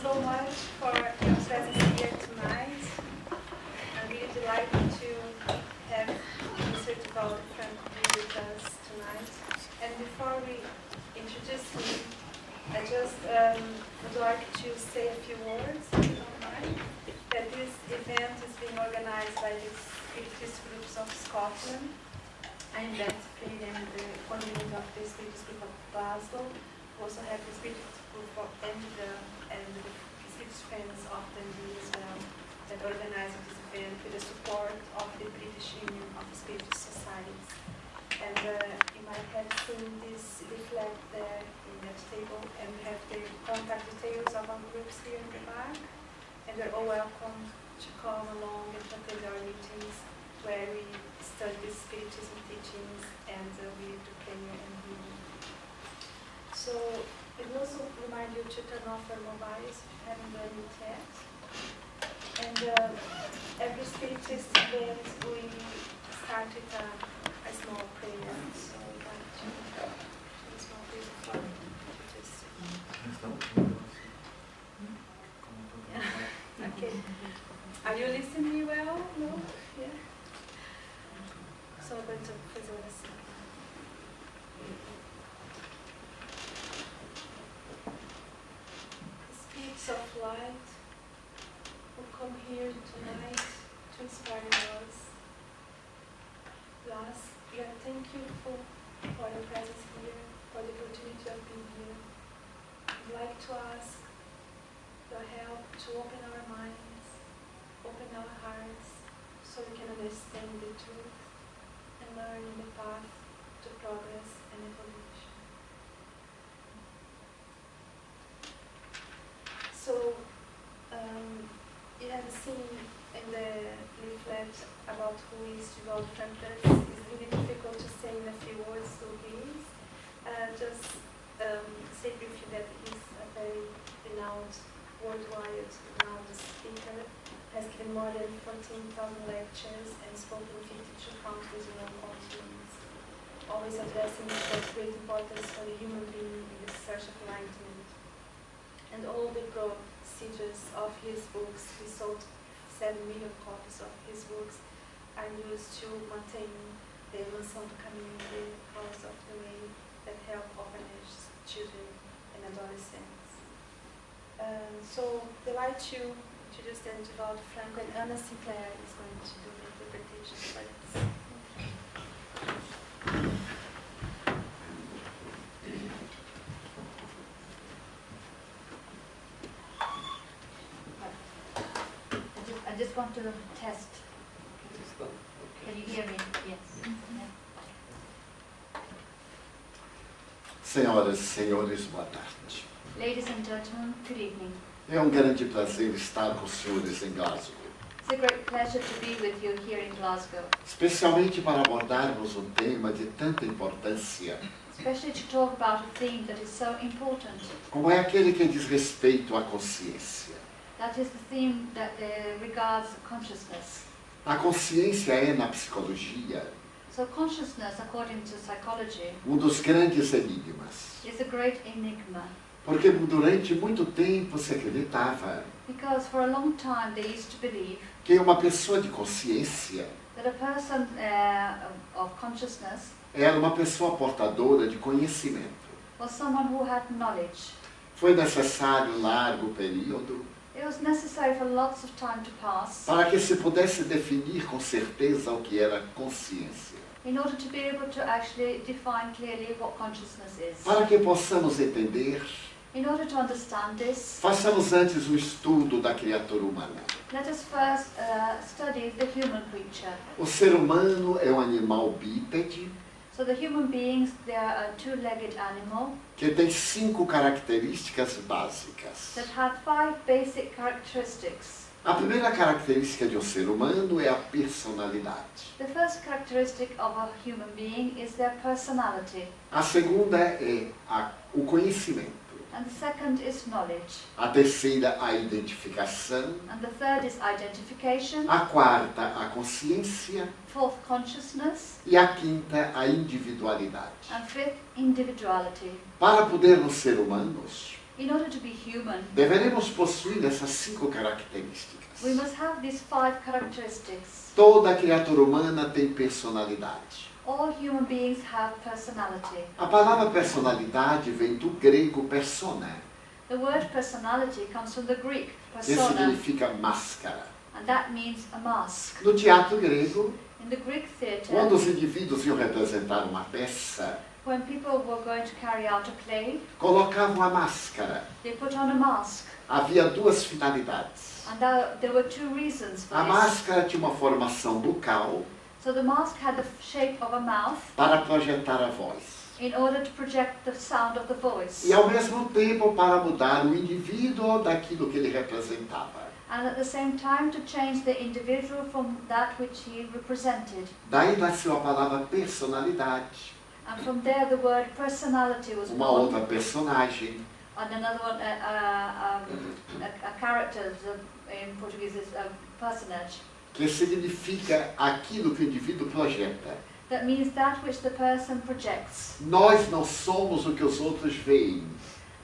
so much for your presence here tonight. I'm really delighted to have Mr. Divaldo Franco here with us tonight. And before we introduce him, I just would like to say a few words, if you don't mind. That this event is being organized by the Spiritist Groups of Scotland. I'm Beth Freire, and the coordinator of the Spiritist Group of Glasgow. We also have the Spiritist Group and the Spiritist Friends of Dundee as well, that organize this event with the support of the British Union of Spiritist Societies. And you might have seen this reflect there in that table, and we have the contact details of our groups here in the back. And you're all welcome to come along and attend our meetings where we study the Spiritism teachings and we do prayer and healing. So I will also remind you to turn off your mobiles if you haven't done it yet. And every Spiritist event we start with a small prayer. So I'd like to do a small prayer before Okay. Are you listening well? No? Yeah? So I'm going to fazer oração. Spirits of light who come here tonight to inspire us. We are thankful for your presence here, for the opportunity of being here. I'd like to ask your help to open our minds, open our hearts, so we can understand the truth and learn in the path to progress and evolution. So, you have seen in the leaflet about who is Divaldo Franco. It's really difficult to say in a few words who he is. Just say briefly that he's a very renowned, worldwide renowned speaker, has given more than 14,000 lectures and spoken in 52 countries and all continents, always addressing the great importance for the human being in the search of enlightenment. And all the procedures of his books, he sold 7 million copies of his books, are used to maintain the Mansão do Caminho, the House of the Way, that help orphanage children and adolescents. So, I'd like to introduce them to Divaldo Franco, and Anna Sinclair is going to do the interpretation for this. I just want to test. Can you hear me? Yes. Senhoras e senhores, boa tarde. Ladies and gentlemen, good evening. É grande prazer estar com os senhores em Glasgow. It's a great pleasure to be with you here in Glasgow. Especialmente para abordarmos um tema de tanta importância, Especially to talk about a theme that is so important. como é aquele que diz respeito à consciência. That is the theme that regards consciousness. A consciência é, na psicologia, So consciousness, according to psychology, dos grandes enigmas. is a great enigma. Porque durante muito tempo se acreditava Because for a long time they used to believe que uma pessoa de consciência that a person of consciousness era uma pessoa portadora de conhecimento. was someone who had knowledge. Foi necessário um largo período It was necessary for lots of time to pass para que se pudesse definir com certeza o que era consciência. in order to be able to actually define clearly what consciousness is. Para que possamos entender, In order to understand this, façamos antes um estudo da criatura humana. let us first study the human creature. O ser humano é um animal bípede So the human beings, they are a two-legged animal que tem 5 características básicas. that have 5 basic characteristics. A primeira característica de um ser humano é a personalidade. The first characteristic of a human being is their personality, A segunda é o conhecimento. and the second is knowledge, A terceira, a identificação. and the third is identification, A quarta, a consciência. fourth consciousness, E a quinta, a individualidade. and fifth individuality. Para podermos ser humanos, In order to be human, deveremos possuir essas 5 características. we must have these 5 characteristics. Toda criatura humana tem personalidade. All human beings have personality. A palavra personalidade vem do grego persona, The word personality comes from the Greek que persona, significa máscara. and that means a mask. No teatro grego, In the Greek theatre, quando os indivíduos iam representar uma peça, when people were going to carry out a play, colocavam a máscara. they put on a mask. Havia 2 finalidades. And there were 2 reasons for A this. máscara tinha uma formação bucal So the mask had the shape of a mouth para projetar a voz. in order to project the sound of the voice. E ao mesmo tempo para mudar o indivíduo daquilo que ele representava. And at the same time to change the individual from that which he represented. Daí nasceu a palavra personalidade. And from there the word personality was Uma born. outra personagem. And another one, a character, in Portuguese is a personage. Que significa aquilo que o indivíduo projeta. That means that which the person projects. Nós não somos o que os outros veem.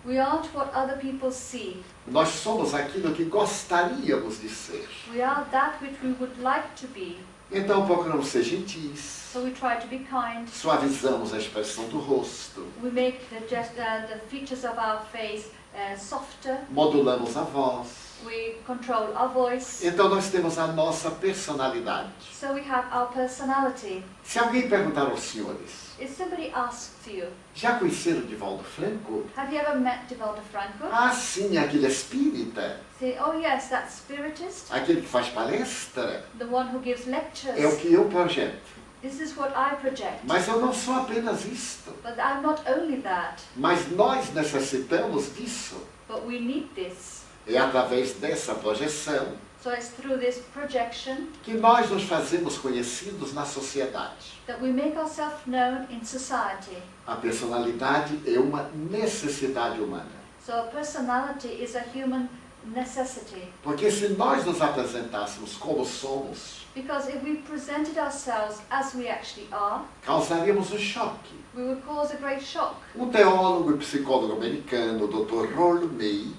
We aren't what other people see. Nós somos aquilo que gostaríamos de ser. We are that which we would like to be. Então procuramos ser gentis. So we try to be kind. Suavizamos a expressão do rosto. We make the features of our face softer. Modulamos a voz. We control our voice. Então nós temos a nossa personalidade. So we have our personality. Se alguém perguntar aos senhores, If somebody asks you, já conheceram Divaldo Franco? have you ever met Divaldo Franco? Ah, sim, aquele espírita, Say, oh yes, that spiritist, aquele que faz palestra, the one who gives é o lectures. que eu projeto. This is what I project. Mas eu não sou apenas isto. But I'm not only that, Mas nós necessitamos disso. but we need this. É através dessa projeção So it's through this projection que nós nos fazemos conhecidos na sociedade. that we make ourselves known in society. A personalidade é uma necessidade humana. So a personality is a human necessity. Porque se nós nos apresentássemos como somos, Because if we presented ourselves as we actually are, causaríamos um choque. we would cause a great shock. Teólogo e psicólogo americano, Dr. Rollo May,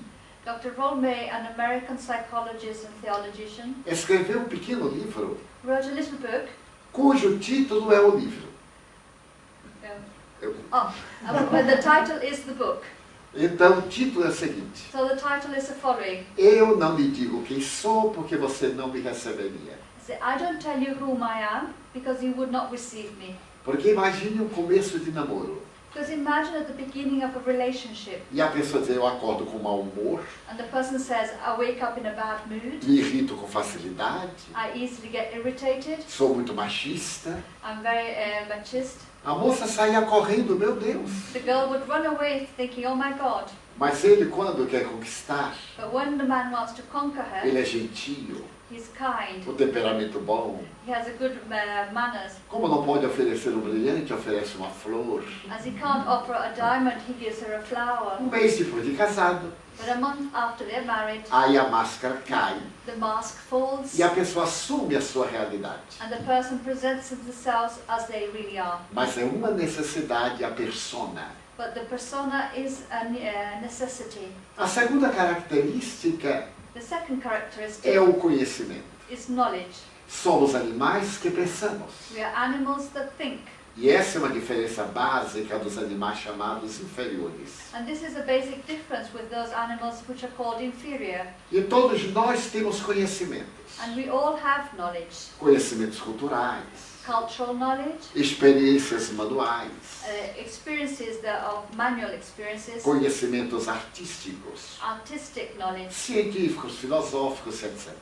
Dr. Roll May, an American psychologist and theologian, escreveu um pequeno livro wrote a little book. cujo título é o livro. But the title is the book. Então o título é o seguinte: So the title is the following. Eu não lhe digo quem sou porque você não me receberia. I don't tell you whom I am because you would not receive me. Porque imagine um começo de namoro. Because imagine at the beginning of a relationship E a pessoa diz, eu acordo com mau humor, and the person says, I wake up in a bad mood, me irrito com facilidade, I easily get irritated, sou muito machista. I'm very machist. A moça saía correndo, meu Deus. The girl would run away thinking, oh my God. Mas ele, quando quer conquistar, But when the man wants to conquer her, ele é gentil, he's kind, o temperamento bom. he has a good manners. Como não pode oferecer um brilhante, oferece uma flor. As he can't offer a diamond, he gives her a flower. Mês depois de casado, But a month after they're married, aí a máscara cai the mask falls e a pessoa assume a sua realidade. and the person presents themselves as they really are. Mas é uma necessidade a persona. But the persona is a necessity. A segunda característica The second characteristic é o conhecimento. is knowledge. Somos animais que pensamos. We are animals that think. E essa é uma diferença básica dos animais chamados inferiores. And this is a basic difference with those animals which are called inferior. E todos nós temos conhecimentos. And we all have knowledge. Conhecimentos culturais, Cultural knowledge, experiências manuais, experiences that are manual experiences, conhecimentos artísticos, artistic knowledge, científicos, filosóficos, etc.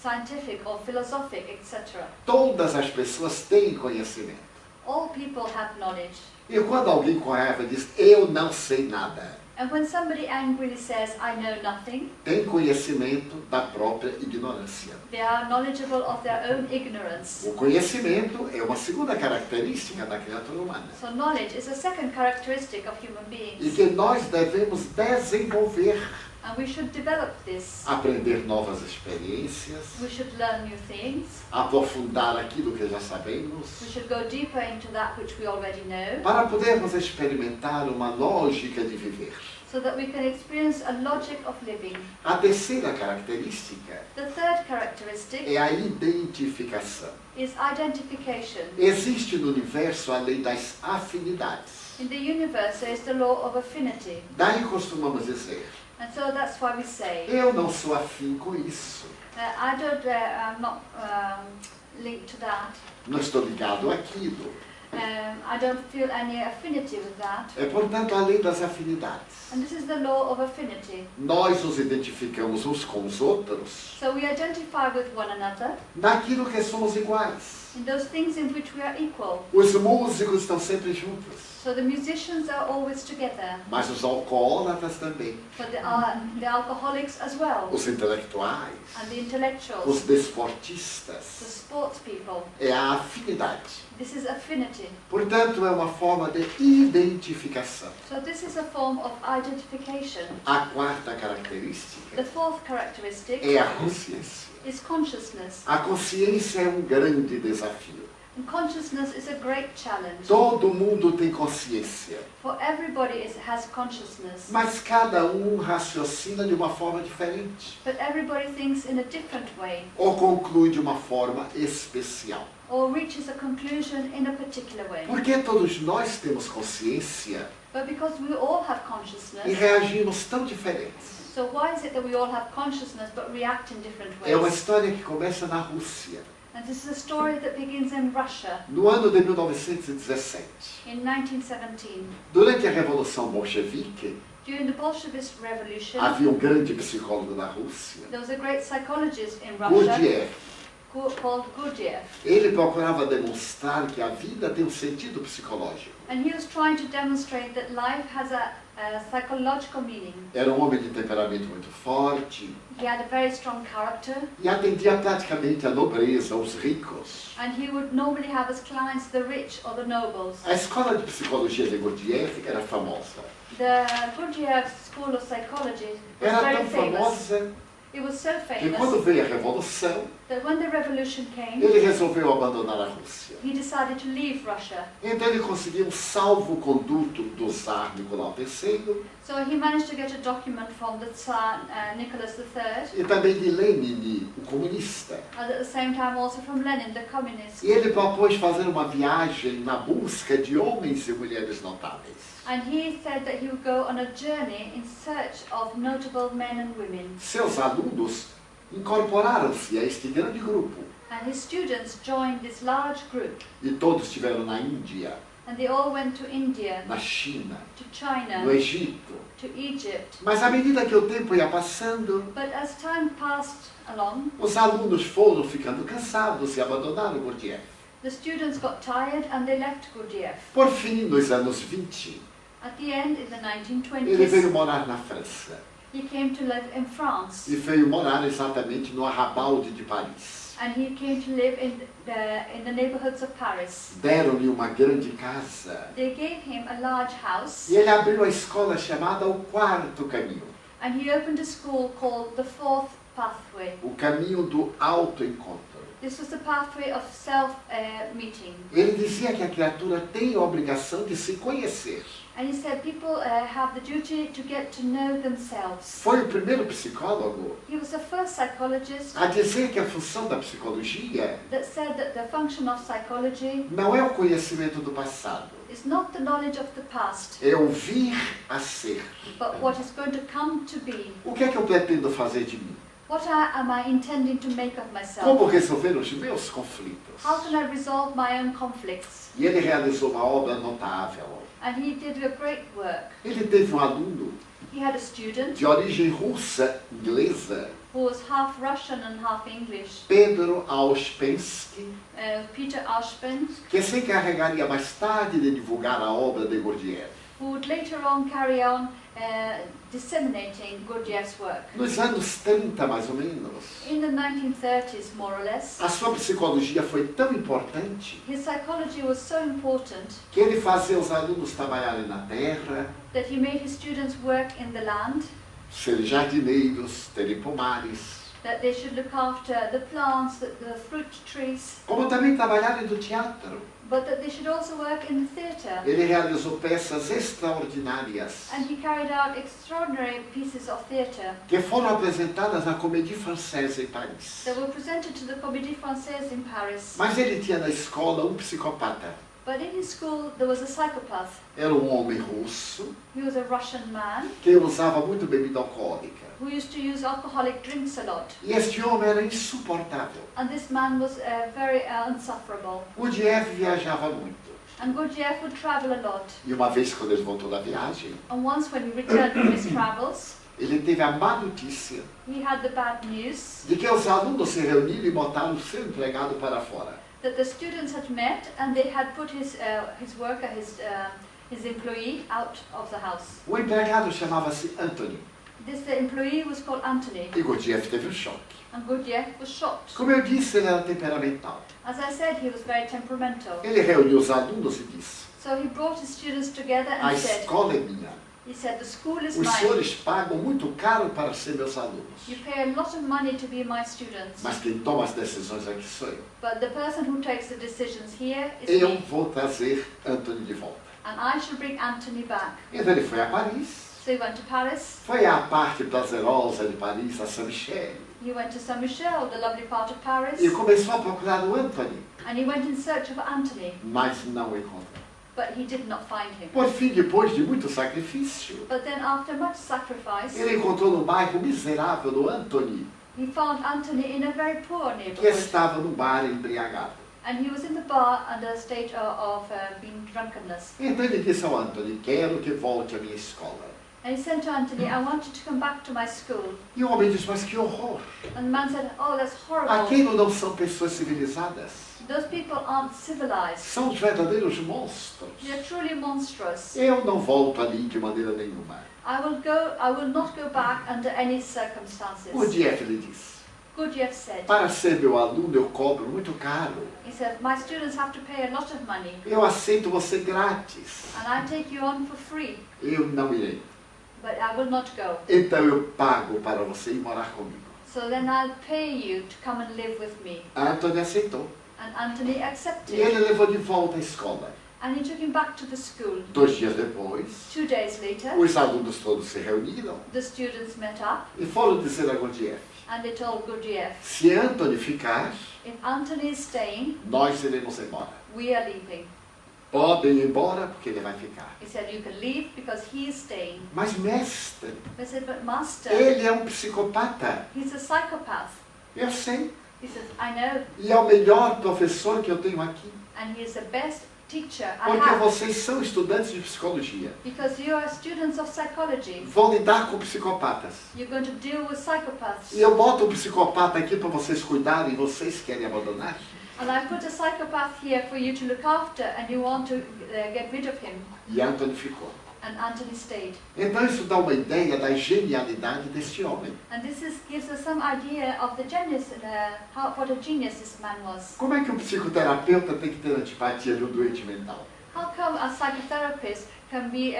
scientific or philosophic, etc. Todas as pessoas têm conhecimento. All people have knowledge. E quando alguém com raiva diz, eu não sei nada, And when somebody angrily says, I know nothing, tem conhecimento da própria ignorância. they are knowledgeable of their own ignorance. O conhecimento é uma segunda característica da criatura humana. So knowledge is a second characteristic of human E beings. que nós devemos desenvolver, And we should develop this. aprender novas experiências, We should learn new things. aprofundar aquilo que já sabemos, We should go deeper into that which we already know. para podermos experimentar uma lógica de viver. so that we can experience a logic of living. A terceira característica The third characteristic é a identificação. is identification. Existe no universo a lei das afinidades. In the universe there is the law of affinity. Daí costumamos dizer, And so that's why we say, eu não sou afim com isso. I'm not linked to that. Não estou ligado àquilo. I don't feel any affinity with that. É, portanto, a lei das afinidades. And this is the law of affinity. Nós nos identificamos uns com os outros So we identify with one another naquilo que somos iguais. in those things in which we are equal. Os músicos estão sempre juntos, So the musicians are always together, mas os alcoólatras também, but the alcoholics as well, os intelectuais, and the intellectuals, os the desportistas. sports people. É a afinidade. This is affinity. Portanto, é uma forma de identificação. So this is a form of identification. A quarta The característica fourth characteristic é a consciência. is consciousness. A consciência é um grande desafio. And consciousness is a great challenge. Todo mundo tem consciência, For everybody has consciousness, mas cada um raciocina de uma forma diferente but everybody thinks in a different way, ou conclui de uma forma especial. or reaches a conclusion in a particular way. Porque todos nós temos consciência But because we all have e consciousness, reagimos tão diferentes. so why is it that we all have consciousness but react in different É uma ways? história que começa na Rússia, And this is a story that begins in Russia no ano de 1917. in 1917. Durante a Revolução Bolchevique, During the Bolshevist Revolution, havia um grande psicólogo na Rússia, there was a great psychologist in Russia Gurdjieff. called Gurdjieff. Ele procurava demonstrar que a vida tem um sentido psicológico. And he was trying to demonstrate that life has a psychological meaning. Era um homem de temperamento muito forte He had a very strong character, e atendia praticamente a nobreza, os ricos. and he would normally have as clients the rich or the nobles. A escola de psicologia de Gurdjieff era famosa. The Gurdjieff School of Psychology was Era very tão famous. famosa It was so que quando famous veio a Revolução, that when the revolution came, ele resolveu abandonar a Rússia. he decided to leave Russia. Então ele conseguiu um salvo-conduto do Tsar Nicolau III So he managed to get a document from the Tsar Nicholas III, e também de Lenin, o comunista. and at the same time also from Lenin, the communist. E ele propôs fazer uma viagem na busca de homens e mulheres notáveis. And he said that he would go on a journey in search of notable men and women. Seus alunos incorporaram-se a este grande grupo And his students joined this large group, e todos estiveram na Índia, and they all went to India, na China, to no China, Egito. to Egypt. Mas à medida que o tempo ia passando, But as time passed along, os alunos foram ficando cansados e abandonaram Gurdjieff. the students got tired and they left Gurdjieff. Por fim, nos anos 20, At the end, in the ele veio 1920s, morar na França. he came to live in France. E veio morar exatamente no arrabalde de Paris. And he came to live in the neighborhoods of Paris. Deram-lhe uma grande casa. They gave him a large house, E ele abriu a escola chamada O Quarto Caminho. and he opened a school called the Fourth Pathway. O caminho do autoencontro. This was the pathway of self-meeting. Ele dizia que a criatura tem a obrigação de se conhecer. And he said people have the duty to get to know themselves. Foi o primeiro psicólogo He was the first psychologist a dizer que a função da psicologia that said that the function of psychology não é o conhecimento do passado, is not the knowledge of the past, é o vir a ser. but what is going to come to be. O que é que eu pretendo fazer de mim? What am I intending to make of myself? Como resolver os meus conflitos? How can I resolve my own conflicts? E ele realizou uma obra notável. And he did a great work. Ele teve um aluno He had a student de origem russa, inglesa, who was half Russian and half English, Pedro Auspensky, Peter Auspens, que se encarregaria mais tarde de divulgar a obra de Gurdjieff. who would later on carry on disseminating Gurdjieff's work. Nos anos 30, mais ou menos, In the 1930s, more or less, a sua psicologia foi tão importante his psychology was so important que ele fazia os alunos trabalharem na terra, that he made his students work in the land, serem jardineiros, terem pomares. that they should look after the plants, the fruit trees, como também trabalhar no teatro. but that they should also work in the theatre. Ele realizou peças extraordinárias And he carried out extraordinary pieces of theatre que foram apresentadas na Comédie Française em Paris. that were presented to the Comédie Française in Paris. Mas ele tinha na escola psicopata. But in his school there was a psychopath. Era homem russo He was a Russian man que usava muito bebida alcoólica. who used to use alcoholic drinks a lot. E este homem era insuportável. And this man was very insufferable. O B.U.S.S viajava muito. And Gurdjieff would travel a lot. E uma vez, quando ele voltou da viagem, And once when he returned from his travels, ele teve a má notícia he had the bad news de que os alunos se reuniram e botaram o seu empregado para fora. that the students had met and they had put his worker, his employee out of the house. O empregado chamava-se Anthony. The employee was called Anthony, E Gurdjieff teve um choque. and Gurdjieff was shocked. Como eu disse, ele era temperamental. As I said, he was very temperamental. Ele reuniu os alunos e disse: So he brought his students together a and said, escola é minha. the school is Os mine. senhores pagam muito caro para ser meus alunos. You pay a lot of money to be my students. Mas quem toma as decisões aqui sou eu. But the person who takes the decisions here is Eu me. vou trazer Anthony de volta. And I shall bring Anthony back. Então ele foi a Paris. So he went to Paris. Foi à parte prazerosa de Paris, a Saint-Michel. He went to Saint-Michel, the lovely part of Paris. E começou a procurar o Anthony, And he went in search of Anthony. mas não o encontrou. But he did not find him. Por fim, depois de muito sacrifício, But then after much sacrifice, ele encontrou no bairro miserável do Anthony, he found Anthony in a very poor que neighborhood. estava no bar embriagado. And he was in the bar under a state of being drunkenness. Então ele disse ao Anthony: quero que volte à minha escola. And he said to Anthony, I want you to come back to my school. E o homem disse: mas que horror! And the man said, oh, that's horrible. Aquilo não são pessoas civilizadas. Those people aren't civilized. São os verdadeiros monstros. They're truly monstrous. Eu não volto ali de maneira nenhuma. I will not go back under any circumstances. O Gurdjieff lhe disse: Gurdjieff said, para ser meu aluno eu cobro muito caro. he said, my students have to pay a lot of money. Eu aceito você grátis. And I take you on for free. Eu não irei. But I will not go. Então eu pago para você ir morar comigo. So then I'll pay you to come and live with me. Anthony aceitou. And Anthony E accepted. ele levou de volta à escola. And he took him back to the school. 2 dias depois, 2 days later, os alunos todos se reuniram the students met up e foram dizer a Gurdjieff: and they told Gurdjieff, se Anthony ficar, if Anthony is staying, nós iremos embora. we are leaving. Podem ir embora porque ele vai ficar. He said, you can leave because he is staying. Mas mestre, They said, but master, ele é psicopata. he's a psychopath. Eu sei. He says, I know. E é o melhor professor que eu tenho aqui. And he is the best teacher I Porque have. vocês são estudantes de psicologia. Because you are students of psychology. Vão lidar com psicopatas. You're going to deal with psychopaths. E eu boto um psicopata aqui para vocês cuidarem e vocês querem abandonar. And I put a psychopath here for you to look after and you want to get rid of him. E Anthony ficou. And Anthony stayed. Então isso dá uma ideia da genialidade deste homem. And gives us some idea of the genius, what a genius this man was. Como é que um psicoterapeuta tem que ter antipatia de um doente mental? How come a psychotherapist can be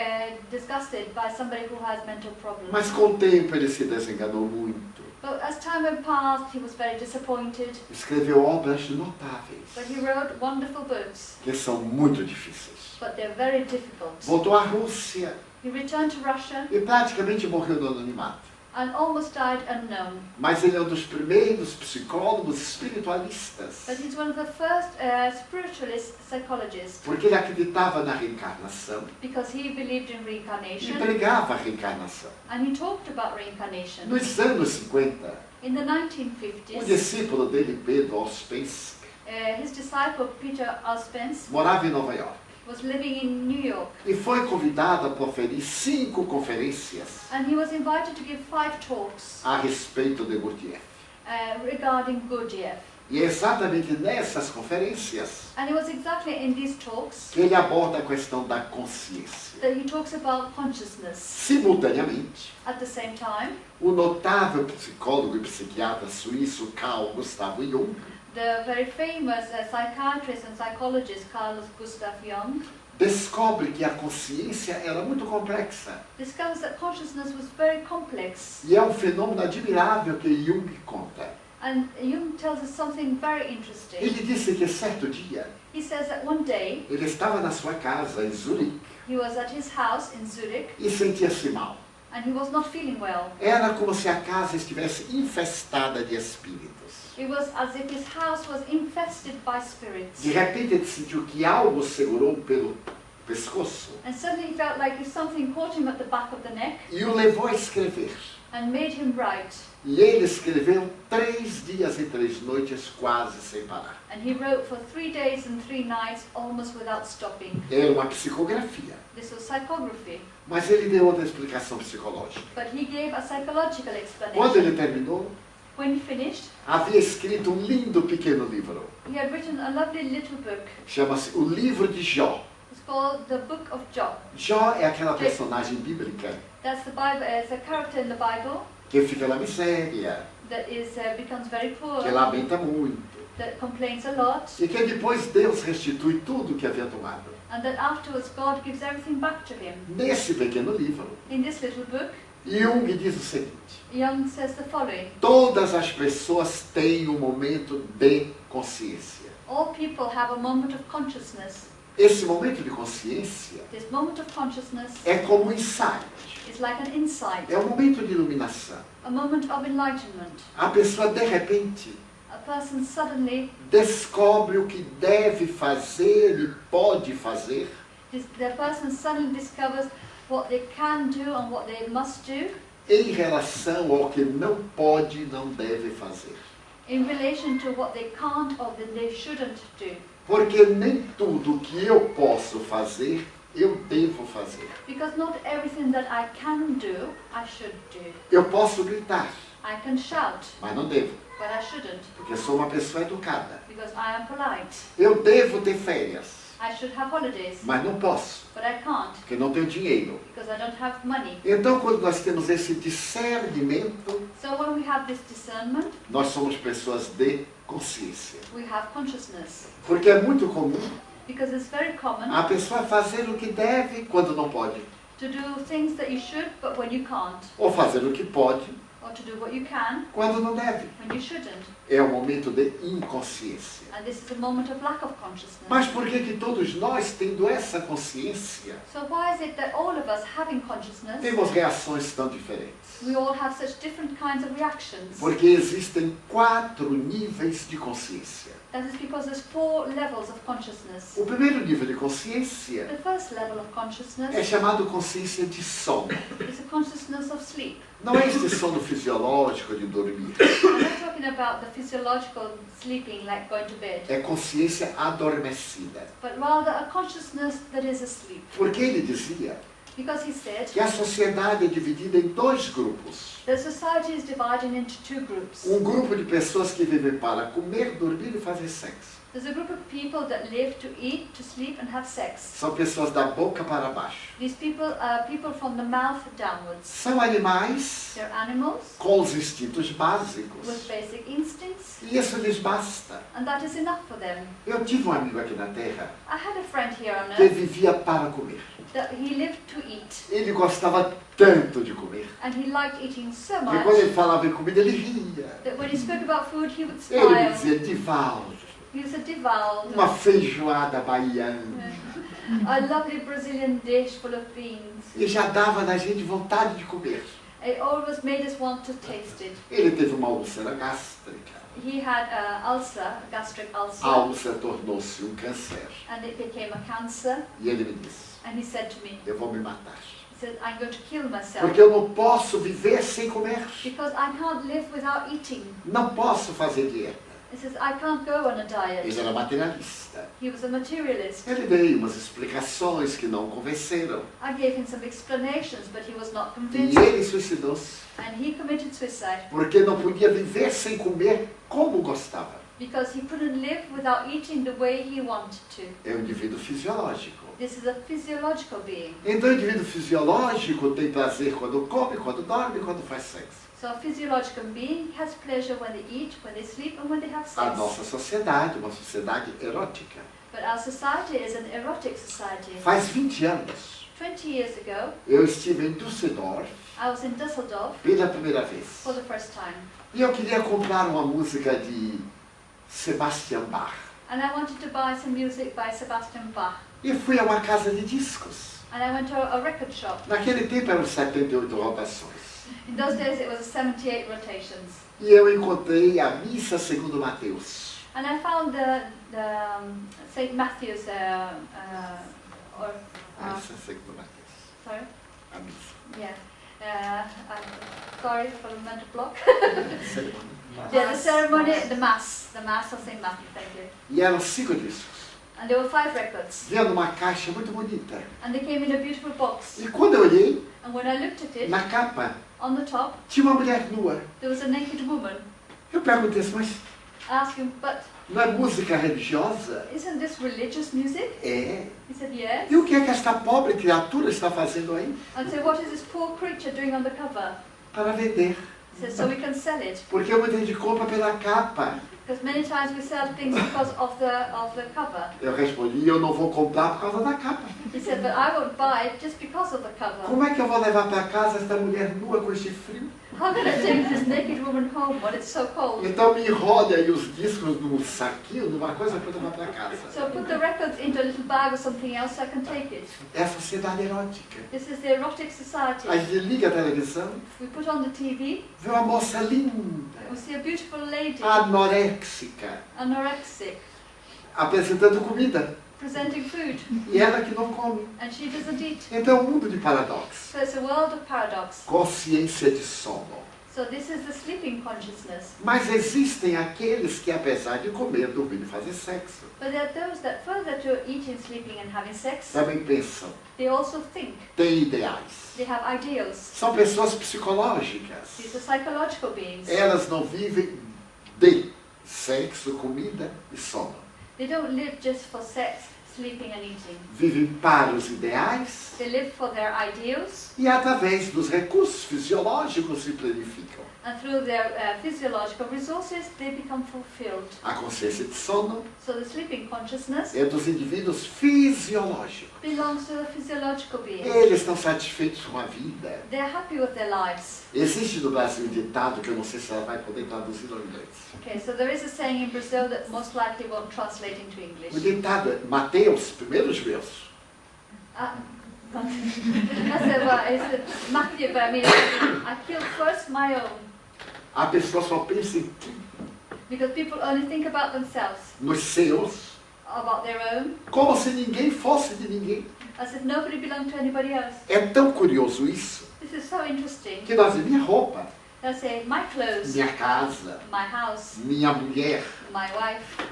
disgusted by somebody who has mental problems? Mas com o tempo ele se desenganou muito. But as time went past, he was very disappointed. Escreveu obras notáveis, But he wrote wonderful books, que são muito difíceis. but they're very difficult. Voltou à Rússia He returned to Russia e praticamente morreu no anonimato. and almost died unknown. Mas ele é um dos primeiros psicólogos espiritualistas, But he's one of the first spiritualist psychologists porque ele acreditava na reencarnação because he believed in e reincarnation pregava a reencarnação. and he talked about reincarnation. Nos anos 50, In the um 1950s, discípulo dele, Pedro Ouspensky, his disciple Peter Ouspensky morava em Nova York was living in New York e foi convidado a proferir 5 conferências and he was invited to give 5 talks a respeito de Gurdjieff. regarding Gurdjieff. E é exatamente nessas conferências And it was exactly in these talks que ele aborda a questão da consciência. that he talks about consciousness. Simultaneamente, At the same time, o notável psicólogo e psiquiatra suíço Carl Gustav Jung the very famous psychiatrist and psychologist Carl Gustav Jung descobre que a consciência era muito complexa. discovers that consciousness was very complex. E é um fenômeno admirável que Jung conta. And Jung tells us something very interesting. Ele disse que certo dia, He says that one day ele estava na sua casa em Zurique he was at his house in Zurich e sentia-se mal. and he was not feeling well. Era como se a casa estivesse infestada de espíritos. It was as if his house was infested by spirits. De repente ele sentiu que algo segurou pelo pescoço And suddenly he felt like if something caught him at the back of the neck e o levou a escrever. and made him write. E ele escreveu 3 dias e 3 noites quase sem parar. And he wrote for 3 days and 3 nights almost without stopping. Era uma psicografia, This was psychography. mas ele deu outra explicação psicológica. But he gave a psychological Quando explanation. ele terminou, When he finished, havia escrito um lindo pequeno livro. he had written a lovely little book. Chama-se O Livro de Jó. It's called The Book of Job. Jó é aquela personagem bíblica That's the Bible. It's a character in the Bible que fica na miséria, that becomes very poor, que lamenta muito, that complains a lot, e que depois Deus restitui tudo que havia tomado. and that afterwards God gives everything back to him. Nesse pequeno livro, In this little book, Jung diz o seguinte: Jung says the following: todas as pessoas têm um momento de consciência. all people have a moment of consciousness. Esse momento de consciência This moment of consciousness é como um insight, is like an insight, é um momento de iluminação. a moment of enlightenment. A pessoa, de repente, A person suddenly, descobre o que deve fazer e pode fazer, the person suddenly discovers what they can do and what they must do em relação ao que não pode e não deve fazer. in relation to what they can't or that they shouldn't do. Porque nem tudo que eu posso fazer, eu devo fazer. Because not everything that I can do, I should do. Eu posso gritar, I can shout, mas não devo, but I shouldn't, porque eu sou uma pessoa educada. because I am polite. Eu devo ter férias, I should have holidays, mas não posso, but I can't, porque não tenho dinheiro. because I don't have money. Então, quando nós temos esse discernimento, So when we have this discernment, nós somos pessoas de consciência. we have consciousness. Porque é muito comum Because it's very common a pessoa fazer o que deve quando não pode, to do things that you should, but when you can't, ou fazer o que pode or to do what you can quando não deve. when you shouldn't. É um momento de inconsciência. And this is a moment of lack of consciousness. Mas por que todos nós, tendo essa consciência, So why is it that all of us having consciousness, temos reações tão diferentes? we all have such different kinds of reactions? Porque existem 4 níveis de consciência. That is because there's 4 levels of consciousness. O primeiro nível de consciência The first level of consciousness é chamado consciência de sono. is a consciousness of sleep. Não é esse sono fisiológico de dormir. I'm not talking about the physiological sleeping like going to bed, É consciência adormecida. but rather a consciousness that is asleep. Porque ele dizia Because he said que a sociedade é dividida em 2 grupos. the society is divided into 2 groups. Um grupo de pessoas que vivem para comer, dormir e fazer sexo. There's a group of people that live to eat, to sleep and have sex. São pessoas da boca para baixo. These people are people from the mouth downwards. São animais They're animals com os instintos básicos. with basic instincts, E isso lhes basta. and that is enough for them. Eu tive um amigo aqui na Terra I had a friend here on que earth vivia para comer. that he lived to eat, Ele gostava tanto de comer. and he liked eating so E quando much ele falava em comida, ele ria. that when he spoke about food, he would Ele me smile. dizia, Divaldo, He was a Divaldo, uma feijoada baiana. a lovely Brazilian dish full of beans. E já dava na gente vontade de comer. It always made us want to taste it. Ele teve uma úlcera gástrica. He had an ulcer, a gastric ulcer, A úlcera tornou-se um câncer. and it became a cancer. E ele me disse, And he said to me, eu vou me matar. he said, I'm going to kill myself Porque eu não posso viver sem comer. because I can't live without eating. Não posso fazer dieta. He says, I can't go on a diet. Ele era materialista. He was a materialist. Ele deu umas explicações que não o convenceram. I gave him some explanations, but he was not E convinced. ele suicidou-se. And he committed suicide Porque não podia viver sem comer como gostava. because he couldn't live without eating the way he wanted to. É um indivíduo fisiológico. This is a physiological being. Então o indivíduo fisiológico tem prazer quando come, quando dorme e quando faz sexo. So a physiological being has pleasure when they eat, when they sleep, and when they have A sex. nossa sociedade, uma sociedade erótica. But our society is an erotic society. Faz 20 anos, 20 years ago, eu estive em Düsseldorf I was in Düsseldorf pela primeira vez. for the first time. E eu queria comprar uma música de Sebastian Bach. And I wanted to buy some music by Sebastian Bach. E fui a uma casa de discos. And I went to a record shop. Naquele tempo eram 78 rotações. In those days it was 78 rotations. E eu encontrei a Missa segundo Mateus. And I found the St. Matthew's, Missa segundo Mateus. sorry? A missa. Yeah. I'm sorry for the mental block. Cerimônia. Yeah, the ceremony, the Mass of St. Matthew, thank you. E eram 5 discos. And there were 5 records. Vinha numa caixa muito bonita. And they came in a beautiful box. E quando eu olhei, And when I looked at it, na capa, on the top, tinha uma mulher nua. there was a naked woman. Eu perguntei assim, mas I asked him, but não é música religiosa? isn't this religious music? É. He said, yes. E o que é que esta pobre criatura está fazendo aí? And so what is this poor creature doing on the cover? Para vender. He said, so we can sell it. Porque muita gente compra pela capa. Because many times we sell things because of the cover. Eu respondi, eu não vou comprar por causa da capa. He said, but I won't buy it just because of the cover. Como é que eu vou levar para casa esta mulher nua com este frio? How can I take this naked woman home when it's so cold? Então me enrole aí os discos num saquinho, numa coisa para levar para casa. So put the records into a little bag or something else so I can take it. É a sociedade erótica. This is the erotic society. A gente liga a televisão, We put on the TV, vê uma moça linda, we see a beautiful lady, anoréxica, anorexic, apresentando comida. presenting food, E ela que não come. and she doesn't eat. Então, um mundo de paradoxos. So it's a world of paradox. Consciência de sono. So this is the sleeping consciousness. Mas existem aqueles que, apesar de comer, dormir e fazer sexo, But there are those that further to eating, sleeping and having sex, também pensam, they also think. têm ideais. They have ideals. São pessoas psicológicas. These are psychological beings. Elas não vivem de sexo, comida e sono. They don't live just for sex, sleeping and eating. Vivem para os ideais They live for their ideals, e, através dos recursos fisiológicos, se planificam. and through their physiological resources, they become fulfilled. A consciência de sono So the sleeping consciousness é dos indivíduos fisiológicos. belongs to the physiological beings. Eles estão satisfeitos com a vida. They're happy with their lives. Existe no Brasil um ditado que eu não sei se ela vai poder traduzir no inglês. Okay, so there is a saying in Brazil that most likely won't translate into O English. ditado é Mateus, primeiros versos. I said, well, it's Matthew, but I mean, I killed first my own. A pessoa só pensa em ti, Because people only think about themselves, nos seus, about their own, como se ninguém fosse de ninguém. as if nobody belonged to anybody else. É tão curioso isso, This is so interesting. que nós minha roupa, They'll say, my clothes, minha casa, my house, minha mulher, my wife,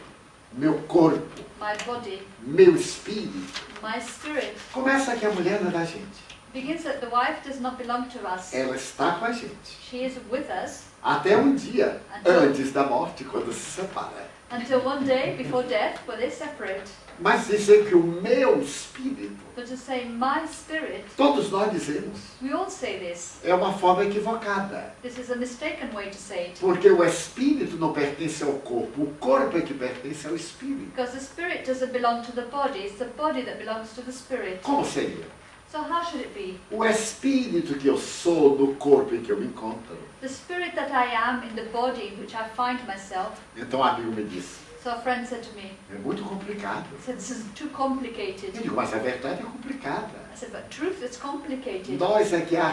meu corpo, my body, meu espírito. my spirit. Começa que a mulher não é da gente. Begins that the wife does not belong to us. Ela está com a gente. She is with us Até um dia, antes da morte, quando se separa. until one day before death, where they separate. Mas dizer que o meu espírito, But to say my spirit, todos nós dizemos, we all say this. é uma forma equivocada. This is a mistaken way to say it. Porque o espírito não pertence ao corpo, o corpo é que pertence ao espírito. Because the spirit doesn't belong to the body, it's the body that belongs to the spirit. Como seria? So how should it be? O espírito que eu sou no corpo em que eu me encontro. The spirit that I am in the body in which I find myself. Então um amigo me disse, So a friend said to me, é muito complicado. he said, this is too complicated. Eu digo, mas a verdade é complicada. I said, but truth is complicated. Nós é que a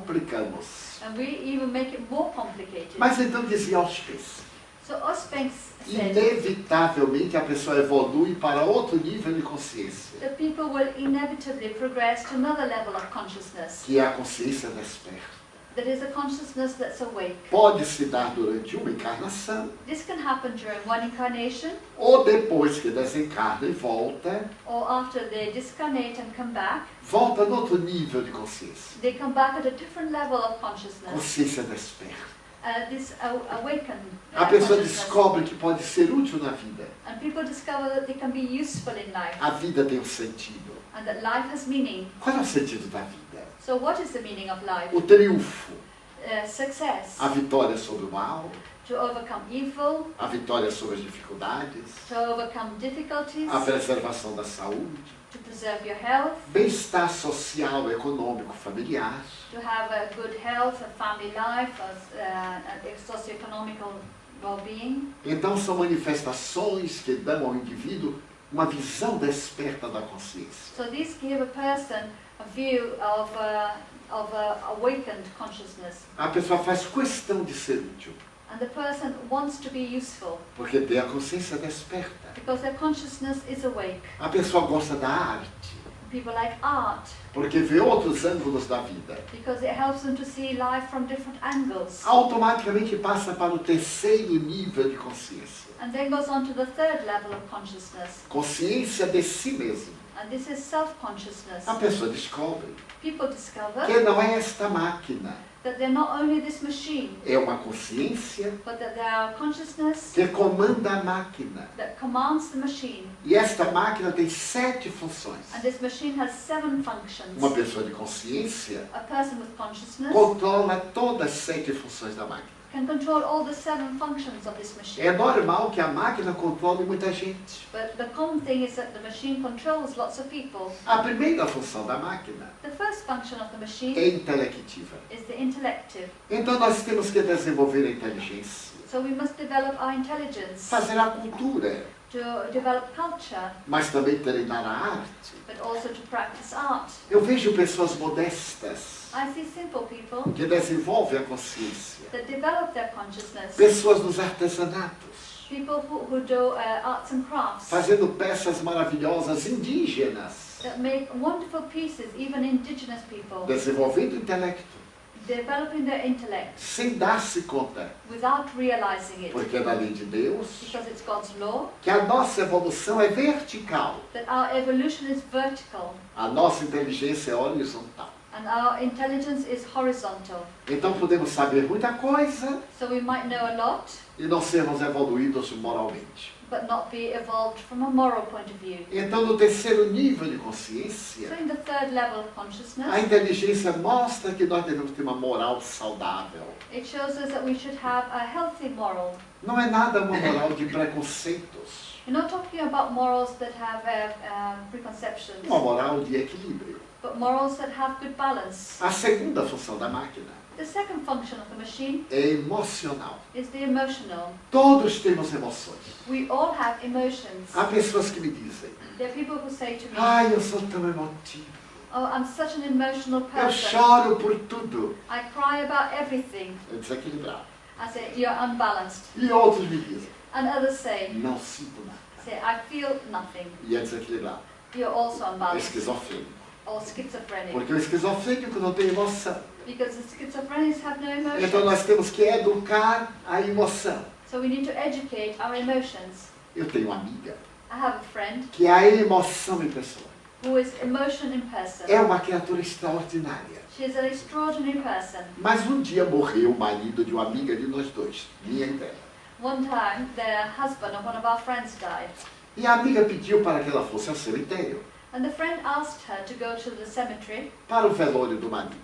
recomplicamos. And we even make it more complicated. Mas então dizia Auschwitz, So Osbank said inevitavelmente a pessoa evolui para outro nível de consciência, that people will inevitably progress to another level of consciousness. que é a consciência desperta. That is a consciousness that's awake. Pode se dar durante uma encarnação, This can happen during one incarnation, ou depois que desencarna e volta, or after they discarnate and come back. volta no outro nível de consciência. They come back at a different level of consciousness. Consciência desperta. This awakened A pessoa consciousness. descobre que pode ser útil na vida. And people discover that they can be useful in life, A vida tem um sentido. and that life has meaning. Qual é o sentido da vida? So what is the meaning of life? O triunfo, Success, a vitória sobre o mal, to overcome evil, a vitória sobre as dificuldades, to overcome difficulties, a preservação da saúde, to preserve your health, bem-estar social, econômico, familiar. to have a good health, a family life, a socio-economical well-being. Então são manifestações que dão ao indivíduo uma visão desperta da consciência. So these give a person a view of awakened consciousness. A pessoa faz questão de ser útil, And the person wants to be useful porque tem a consciência desperta. because their consciousness is awake. A pessoa gosta da arte, People like art porque vê outros ângulos da vida. because it helps them to see life from different angles. Automaticamente passa para o terceiro nível de consciência. And then goes on to the third level of consciousness. Consciência de si mesmo. And this is self-consciousness. A pessoa descobre People discover que não é esta máquina, that they're not only this machine, é uma consciência but that they are a consciousness que comanda a máquina. that commands the machine. E esta máquina tem 7 funções. And this machine has 7 functions. Uma pessoa de consciência A person with consciousness controla todas as 7 funções da máquina. can control all the 7 functions of this machine. É normal que a máquina controle muita gente. But the common thing is that the machine controls lots of people. A primeira função da máquina The first function of the machine é intelectiva. is the intellective. Então nós temos que desenvolver a inteligência, So we must develop our intelligence, fazer a cultura, to develop culture, mas também treinar a arte. but also to practice art. Eu vejo pessoas modestas I see simple people que desenvolvem a consciência, that develop their consciousness, pessoas nos artesanatos, people who do arts and crafts, fazendo peças maravilhosas indígenas, that make wonderful pieces, even indigenous people, desenvolvendo o intelecto, developing their intellect sem dar-se conta, without realizing it, porque é da lei de Deus because it's God's law, que a nossa evolução é vertical, that our evolution is vertical a nossa inteligência é horizontal. and our intelligence is horizontal. Então podemos saber muita coisa So we might know a lot, e não sermos evoluídos moralmente. but not be evolved from a moral point of view. Então, no terceiro nível de So consciência, in the third level of a consciousness, inteligência mostra que nós devemos ter uma moral saudável. it shows us that we should have a healthy moral. Não é nada uma moral de preconceitos, We're not talking about morals that have preconceptions, uma moral de equilíbrio. but morals that have good balance. A segunda função da máquina The second function of the machine é emocional. is the emotional. Todos temos emoções. We all have emotions. Há pessoas que me dizem, There are people who say to me, ai, eu sou tão emotivo, oh, I'm such an emotional eu person. choro por tudo. I cry about everything. É desequilibrado. I say, you're unbalanced. E outros me dizem, And others say, não sinto nada. I feel nothing. E é desequilibrado. You're also É unbalanced. esquizofrênico. Or schizophrenic. Porque o esquizofrênico não tem emoção. Because the schizophrenics have no emotions. Então nós temos que educar a emoção. So we need to educate our emotions. Eu tenho uma amiga I have a friend que é a emoção em pessoa. who is emotion in person. É uma criatura extraordinária. She is an extraordinary person. Mas um dia morreu o marido de uma amiga de nós dois, minha e dela. One time, the husband of one of our friends died. E a amiga pediu para que ela fosse ao cemitério, And the friend asked her to go to the cemetery para o velório do marido.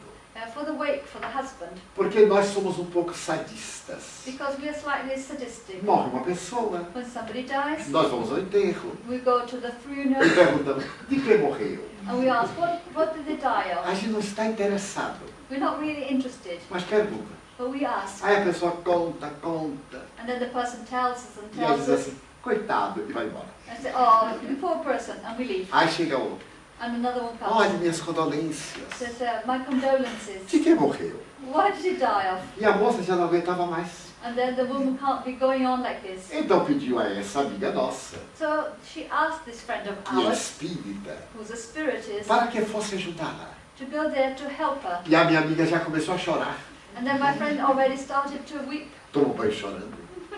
for the wake for the husband. Porque nós somos um pouco sadistas. Because we are slightly sadistic. Morre uma pessoa, When somebody dies, nós vamos ao enterro we go to the e funeral perguntamos, de que morreu? and we ask, what did they die A of? gente não está interessado, We're not really interested, mas pergunta. but we ask. Aí a pessoa conta, And then the person tells us and e aí tells diz us, assim, coitado, e vai embora. and say, oh, the poor person, and we leave. Aí chega outro, And another one olha, comes, minhas condolências. says, my condolences. De que morreu? What did he die of? E a moça já não aguentava mais. And then the woman can't be going on like this. Então pediu a essa amiga nossa, So she asked this friend of que é ours, espírita, who's a spiritist, para que fosse ajudá-la. to go there to help her. E a minha amiga já começou a chorar. And then my friend already started to weep. Tomou banho chorando,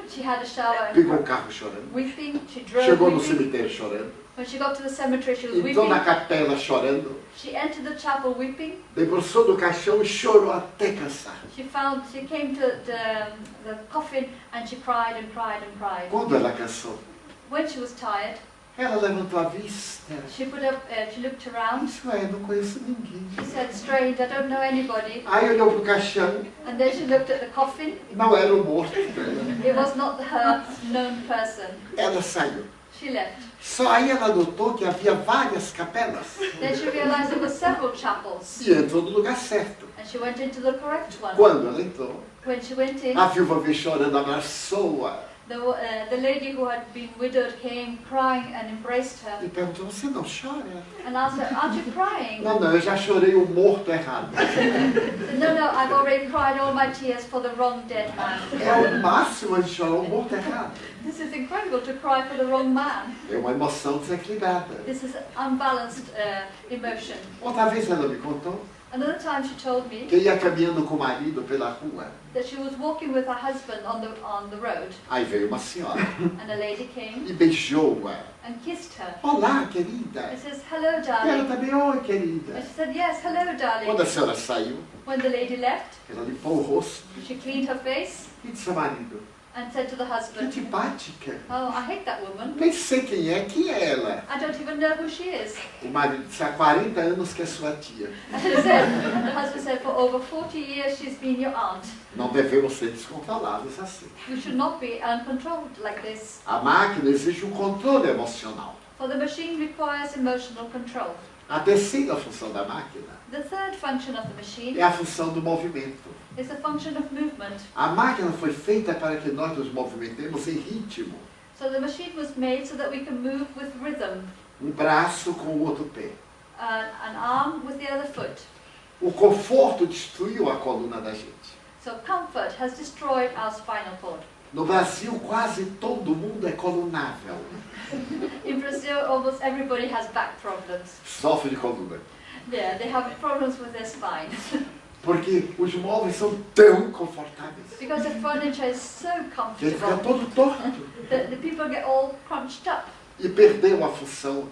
She had a shower and pegou o carro chorando, weeping. She drove chegou no weeping. cemitério chorando, When she got to the cemetery, she was entrou na weeping. capela chorando, She entered the chapel weeping. debruçou do caixão e chorou até cansar. She came to the coffin and she cried and cried and cried. Quando ela cansou, When she was tired, Ela levantou a vista. She looked around. Isso é, não conheço ninguém. She said, strange, I don't know anybody. Aí olhou pro caixão. And then she looked at the coffin. Não era o morto dela. It was not her known person. Ela saiu. She left. Só aí ela notou que havia várias capelas. Then she realized there were several chapels. E entrou no lugar certo. And she went into the correct one. Quando ela entrou, When she went in, a viúva veio chorando, abraçou-a. the lady who had been widowed came crying and embraced her. E perguntou, você não chora? And asked her, aren't you crying? Não, eu já chorei o morto errado. Said, no, I've already cried all my tears for the wrong dead man. É o máximo de chorar o morto errado. This is incredible to cry for the wrong man. É uma emoção desequilibrada. This is unbalanced emotion. Outra vez ela me contou Another time she told me que ia caminhando com o marido pela rua. that she was walking with her husband on the road, Aí veio uma senhora and a lady came e beijou-a. and kissed her. Olá, querida. And says, hello, E ela darling. também, oi, And querida. she said, yes, hello, Quando darling. a senhora saiu, When the lady left, ela limpou o rosto she cleaned her face e disse ao marido, and said to the que husband, antipática. oh, I hate that woman. Nem sei quem é ela? I don't even know who she is. O marido disse, há 40 anos que é sua tia. And she said, the husband said, for over 40 years she's been your aunt. Não devemos ser descontrolados assim. We should not be uncontrolled like this. A máquina exige um controle emocional. For the machine requires emotional control. A terceira função da máquina The third function of the machine é a função do movimento. is the function of movement. A máquina foi feita para que nós nos movimentemos em ritmo. So the machine was made so that we can move with rhythm. Um braço com o outro pé. An arm with the other foot. O conforto destruiu a coluna da gente. So comfort has destroyed our spinal cord. No Brasil, quase todo mundo é colunável. In Brazil, almost everybody has back problems. Sofre de coluna. Yeah, they have problems with their spine. Porque os móveis são tão confortáveis. Because the furniture is so Que ele fica comfortable, todo torto. the people get all crunched up. E perdeu a função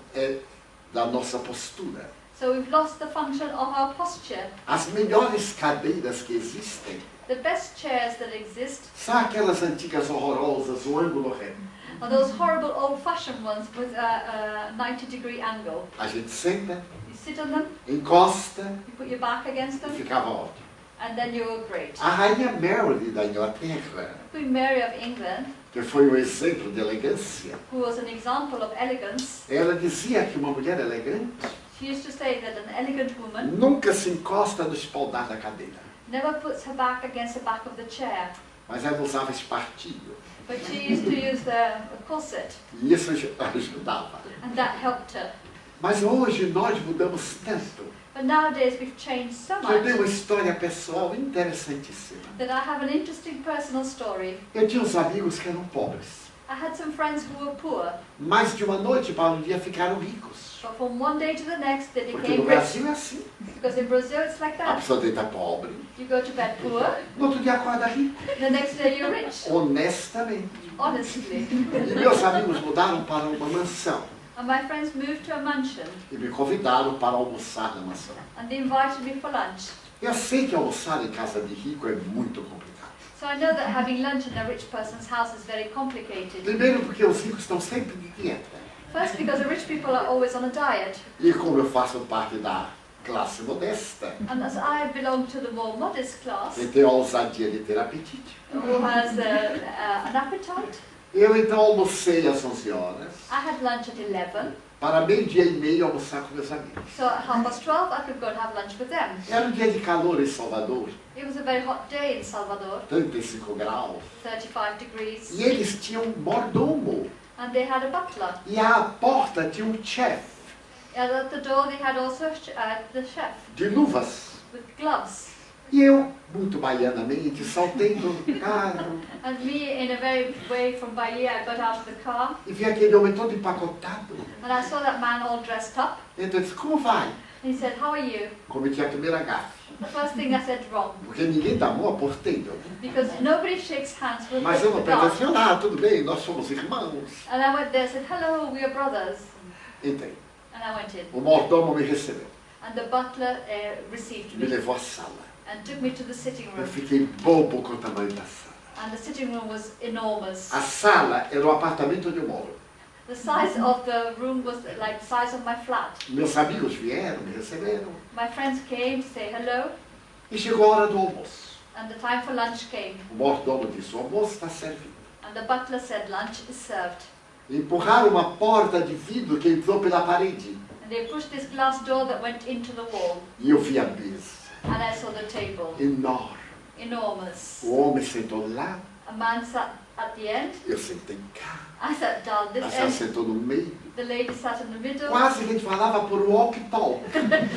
da nossa postura. So we've lost the function of our posture. As melhores cadeiras que existem The best chairs that exist são aquelas antigas horrorosas, o ângulo reto. are those horrible old-fashioned ones with a 90-degree angle. A gente senta, You sit on them, encosta you put your back against e them, ficava ótimo. and then you're great. A rainha Mary da Inglaterra, Queen Mary of England, que foi um exemplo de elegância, who was an example of elegance, ela dizia que uma mulher elegante she used to say that an elegant woman nunca se encosta no espaldar da cadeira. never puts her back against the back of the chair, Mas ela usava espartilho. but she used to use the corset, E isso ajudava. and that helped her. Mas hoje nós mudamos tanto. But nowadays we've changed so Eu tenho uma much história pessoal interessantíssima. that I have an interesting personal story. Eu tinha uns amigos que eram pobres. I had some friends who were poor, Mas de uma noite para um dia ficaram ricos. but from one day to the next they Porque became no rich. Brasil é assim. Because in Brazil it's like A that. pessoa deita pobre, You go to bed poor, no outro dia acorda rico. the next day you're rich. Honestamente. Honestly. E meus amigos mudaram para uma mansão. And my friends moved to a mansion E me convidaram para almoçar na mansão. and they invited me for lunch. Eu sei que almoçar em casa de rico é muito complicado. So I know that having lunch in a rich person's house is very complicated. Primeiro porque os ricos estão sempre de dieta. First, because the rich people are always on a diet. E como eu faço parte da classe modesta, And as I belong to the more modest class, eu tenho a ousadia de ter apetite. who has an appetite, Eu então almocei às 11 horas, I had lunch at 11. para meio-dia e meio almoçar com meus amigos. So at 12:30 I could go and have lunch with them. Era um dia de calor em Salvador, It was a very hot day in Salvador, 35 graus. 35 degrees. E eles tinham um mordomo. And they had a butler. E à porta tinha um chefe And at the door they had also the chef de luvas. with gloves. E eu, muito baianamente, saltei do carro And me, in a very way from Bahia, I got out of the car e vi aquele homem todo empacotado. and I saw that man all dressed up. Então eu disse, como vai? And he said, how are you? Cometi a primeira gafe. The first thing I said wrong, Porque ninguém dá mão a porteiro. because nobody shakes hands with Mas eu the não pensei guard. assim, olá, tudo bem, nós somos irmãos. And I went there and said, hello, we are brothers. Entrei. And I went in. O mordomo me recebeu, And the butler received me me levou à sala. and took me to the sitting Eu room. fiquei bobo com o tamanho da sala. And the sitting room was enormous. A sala era o apartamento onde eu moro. The size of the room was like the size of my flat. Meus amigos vieram, me receberam. My friends came to say hello, E chegou a hora do almoço. and the time for lunch came. O mordomo disse, o almoço está servido. And the butler said lunch is served. Empurraram uma porta de vidro que entrou pela parede. And they pushed this glass door that went into the wall. E eu vi a mesa, And I saw the table, enorme. enormous. O homem sentou lá, A man sat at the end. eu sentei cá. I sat down A this senhora end. sentou no meio. The lady sat in the middle. Quase que a gente falava por walkie-talkie.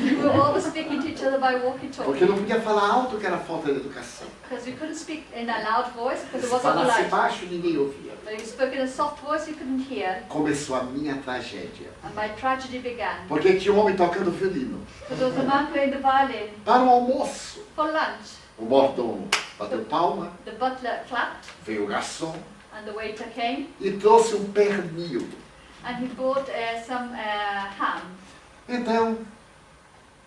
We were all speaking to each other by Porque walkie-talkie. não podia falar alto, que era falta de educação. Because we couldn't speak in a loud voice because it Se wasn't falasse polite. baixo, ninguém ouvia. But if you spoke in a soft voice, you couldn't hear. Começou a minha tragédia. And my tragedy began. Porque tinha um homem tocando violino. Because there was a man playing the violin Para o almoço, for lunch. o mordomo bateu palma, The butler clapped veio o garçom and the waiter came e trouxe um pernil. and he bought some ham. Então,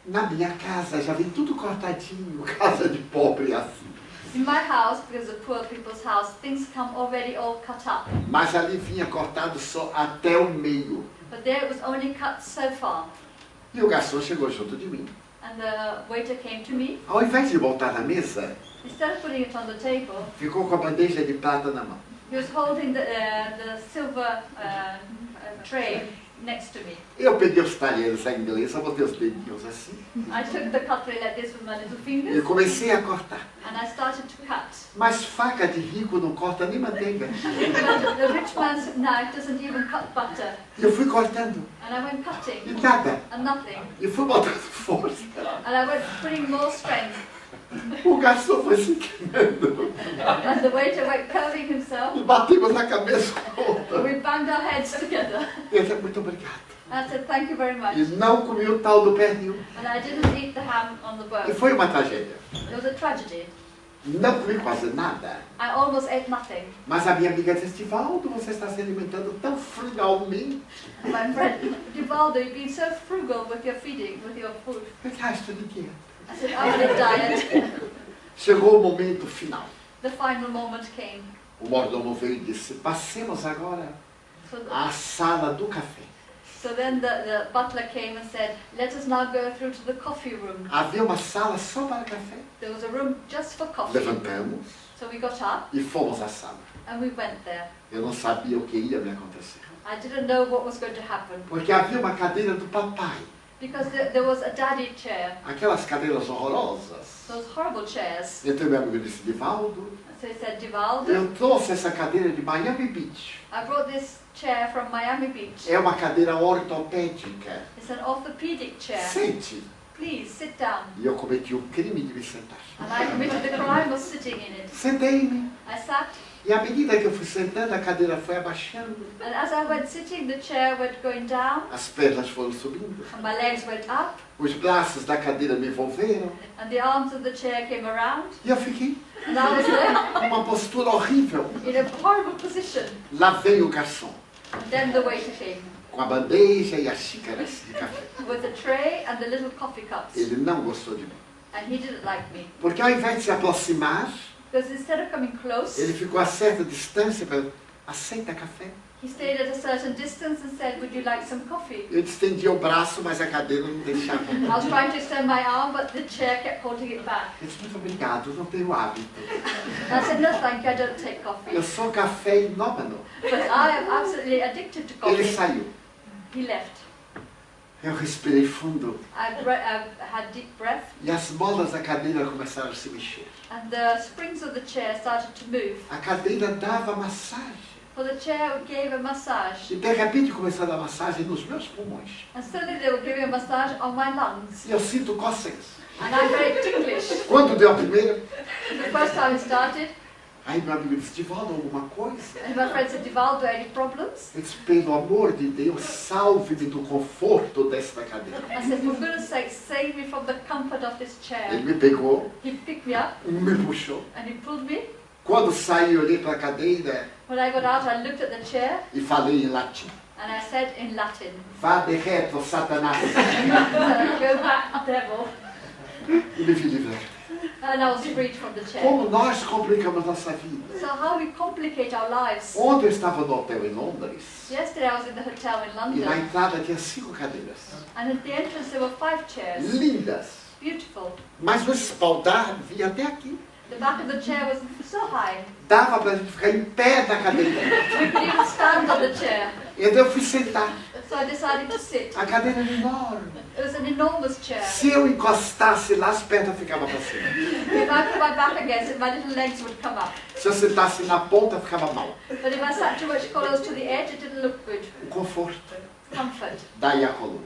na minha casa já vem tudo cortadinho, casa de pobre assim. In my house, because it's a poor people's house, things come already all cut up. Mas ali vinha cortado só até o meio. But there it was only cut so far. E o garçom chegou junto de mim. And the waiter came to me. Ao invés de voltar na mesa, Instead of putting it on the table, ficou com a bandeja de prata na mão. he was holding the silver tray next to me. Eu peguei os talheres em inglês, só botei os dedinhos assim. I took the cutlery like this with my little E fingers comecei a cortar. and I started to cut. Mas faca de rico não corta nem manteiga. But the rich man's knife doesn't even cut butter. E eu fui cortando. And I went cutting E nada. and nothing. E fui botando força. And I went putting more strength. O garçom foi se queimando. And the waiter went curling himself. E batemos na cabeça And toda. we banged our heads together. E eu disse, muito obrigado. And I said, thank you very much. E não comi o tal do pernil. And I didn't eat the ham on the E bone. foi uma tragédia. It was a tragedy. Não comi quase nada. I almost ate nothing. Mas a minha amiga disse, Divaldo, você está se alimentando tão frugalmente. And my friend, Divaldo, you've been so frugal with your feeding, with your food. Eu disse, estou de dieta. I said, I'm on a diet. Chegou o momento final. The final moment came. O mordomo veio e disse, passemos agora So, à sala do café. so then the butler came and said, let us now go through to the coffee room. Havia uma sala só para café. There was a room just for coffee. Levantamos So we got up e fomos à sala. and we went there. Eu não sabia o que ia me acontecer. I didn't know what was going to happen Porque havia uma cadeira do papai. because there was a daddy chair, Aquelas cadeiras horrorosas. those horrible chairs. Então meu amigo disse, Divaldo, So he said, Divaldo, eu trouxe essa cadeira de Miami Beach. I brought this chair from Miami Beach. É uma cadeira ortopédica. It's an orthopedic chair. Sente. Please sit down. E eu cometi o crime de me sentar. And I committed the crime of sitting in it. Sentei-me. I sat, E à medida que eu fui sentando, a cadeira foi abaixando. and as I went sitting, the chair went going down, As pernas foram subindo. and my legs went up, Os braços da cadeira me envolveram. and the arms of the chair came around, E eu fiquei and I was there numa postura horrível. in a horrible position. Lá veio o garçom, And then the waiter came com a bandeja e as xícaras de café. with a tray and the little coffee cups, Ele não gostou de mim. and he didn't like me. Porque ao invés de se aproximar, Because instead of coming close, ele ficou a certa distância para aceita café. he stayed at a certain distance and said, would you like some coffee? Eu estendia o braço, mas a cadeira não deixava. I was trying to extend my arm, but the chair kept holding it back. Eu disse, muito obrigado, eu não tenho hábito. And I said, no thank you, I don't take coffee. Eu sou cafeinômano. But I am absolutely addicted to Ele coffee. saiu. He left. Eu respirei fundo. I had deep breath, E as molas da cadeira começaram a se mexer. and the springs of the chair started to move. A cadeira dava massagem. For the chair gave a massage. E de repente começou a dar massagem nos meus pulmões. And suddenly they were giving a massage on my lungs. E eu sinto cócegas. And I'm very ticklish. Quando deu a primeira, The first time it started, aí meu amigo disse, Divaldo, alguma coisa? and my friend said, Divaldo, any problems? Eu disse, pelo amor de Deus, salve-me do conforto desta cadeira. I said, for goodness sake, save me from the comfort of this Ele chair. me pegou, He picked me up me puxou. and he pulled me. Quando saí, olhei para a cadeira When I got out, I looked at the chair e falei em latim. and I said in Latin, Vá de retro, Satanás. go back, devil. E me vi livre. And And I was freed from the chair. Como nós complicamos nossa vida. So how we complicate our lives. Ontem eu estava no hotel em Londres Yesterday I was in the hotel in e na London, entrada tinha 5 cadeiras. and at the entrance there were 5 chairs. Lindas. Beautiful. Mas o espaldar vinha até aqui. The back of the chair was so high. Dava para a gente ficar em pé na cadeira. We could even stand on the chair. Então eu fui sentar. So I decided to sit. A cadeira era enorme. It was an enormous chair. Se eu encostasse lá, as pernas ficavam para cima. If I put my back against it, my little legs would come up. Se eu sentasse na ponta, ficava mal. But if I sat too much close to the edge, it didn't look good. O conforto. Comfort. Daí a coluna.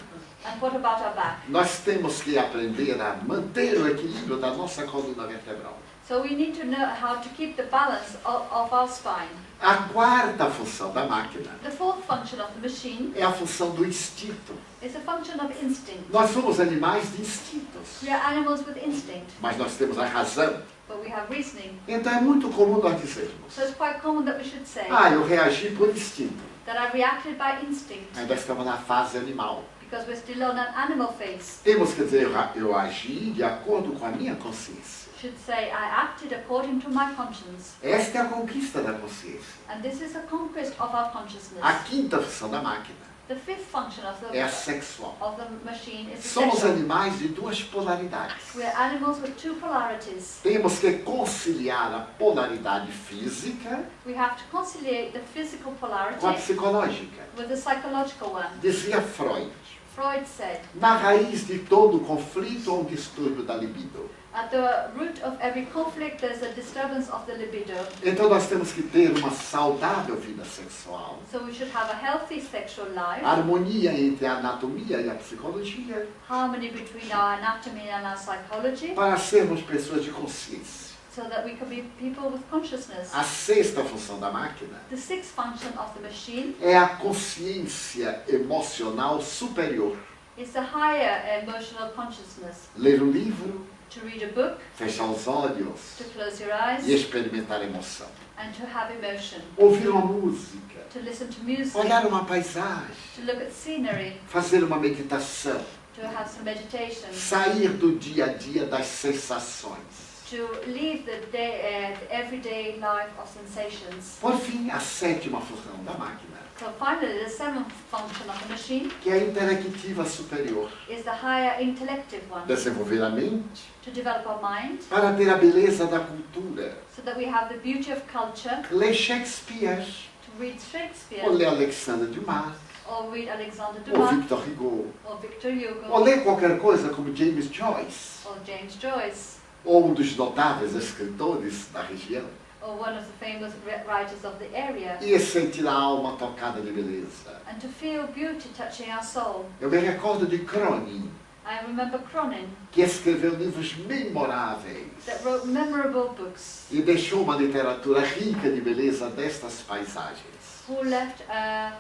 And what about our back? Nós temos que aprender a manter o equilíbrio da nossa coluna vertebral. So we need to know how to keep the balance of our spine. A quarta função da máquina The fourth function of the machine é a função do instinto. is a function of instinct. Nós somos animais de instintos, We are animals with instinct, mas nós temos a razão. but we have reasoning. Então é muito comum nós dizermos: So it's quite common that we should say eu reagi por instinto. that I reacted by instinct Ainda estamos na fase animal. because we're still on an animal phase. Temos que dizer: eu agi de acordo com a minha consciência. Should say I acted according to my conscience. Esta é a conquista da consciência. And this is a conquest of our consciousness. A quinta função da máquina The fifth function é a sexual. of the machine is the Somos sexual. animais de duas polaridades. We are animals with two polarities. Temos que conciliar a polaridade física We have to conciliate the physical com a polarity psicológica. with the psychological one. Dizia Freud: Freud said, na raiz de todo conflito há um distúrbio da libido. at the root of every conflict there's a disturbance of the libido. Então nós temos que ter uma saudável vida sexual. So we should have a healthy sexual life, Harmonia entre a anatomia e a psicologia, harmony between our anatomy and our psychology, para sermos pessoas de consciência. so that we can be people with consciousness. A sexta função da máquina The sixth function of the machine é a consciência emocional superior. is the higher emotional consciousness. Ler um livro, To read a book, fechar os olhos to close your eyes, e experimentar emoção. and to have emotion. Ouvir uma música, To listen to music, olhar uma paisagem, to look at scenery, fazer uma meditação, to have some meditation, sair do dia a dia das sensações. to leave the everyday life of sensations. Por fim, a sétima função da máquina, So finally, the seventh function of the machine que é a intelectiva superior. is the higher intellective one, Desenvolver a mente to develop our mind para ter a beleza da cultura. so that we have the beauty of culture, Ler Shakespeare, to read Shakespeare, ou ler Alexandre Dumas, or read Alexander ou Dumas, Victor Hugo, or Victor Hugo, ou ler qualquer coisa como James Joyce, or James Joyce, ou um dos notáveis escritores da região, or one of the famous writers of the area, e sentir a alma tocada de beleza. and to feel beauty touching our soul. Eu me recordo de Cronin, I remember Cronin, que escreveu livros memoráveis that wrote memorable books, e deixou uma literatura rica de beleza destas paisagens. who left a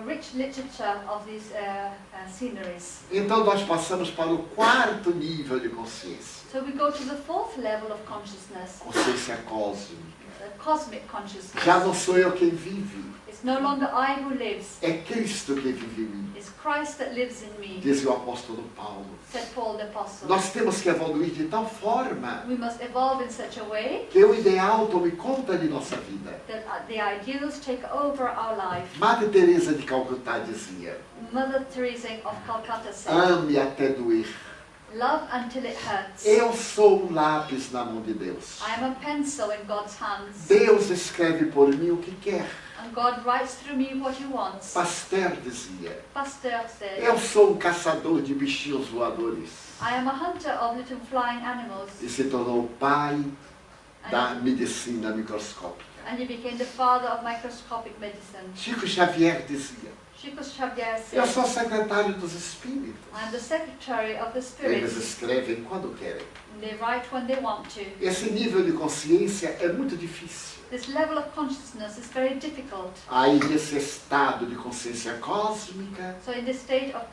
rich literature of these sceneries. Então nós passamos para o quarto nível de consciência, So we go to the fourth level of consciousness, consciência cósmica. the cosmic consciousness. Já não sou eu quem vive, It's no longer I who lives, é Cristo que vive em mim, it's Christ that lives in me, diz o apóstolo Paulo. said Paul the Apostle. Nós temos que evoluir de tal forma We must evolve in such a way que o ideal tome conta de nossa vida. that the ideals take over our life. Madre Teresa de Calcutá dizia: Mother Teresa of Calcutta said, ame até doer. love until it hurts. Eu sou um lápis na mão de Deus. I am a pencil in God's hands, Deus escreve por mim o que quer. and God writes through me what he wants. Pasteur dizia: Pasteur said, eu sou um caçador de bichinhos voadores. I am a hunter of little flying animals. E se tornou pai da And, medicina microscópica. and he became the father of microscopic medicine. Chico Xavier dizia: Chico Xavier eu said, sou secretário dos espíritos. I am the secretary of the Eles spirits. escrevem quando querem. They write when they want to. Esse nível de consciência é muito difícil. This level of consciousness is very difficult. Aí, nesse estado de consciência cósmica, So in this state of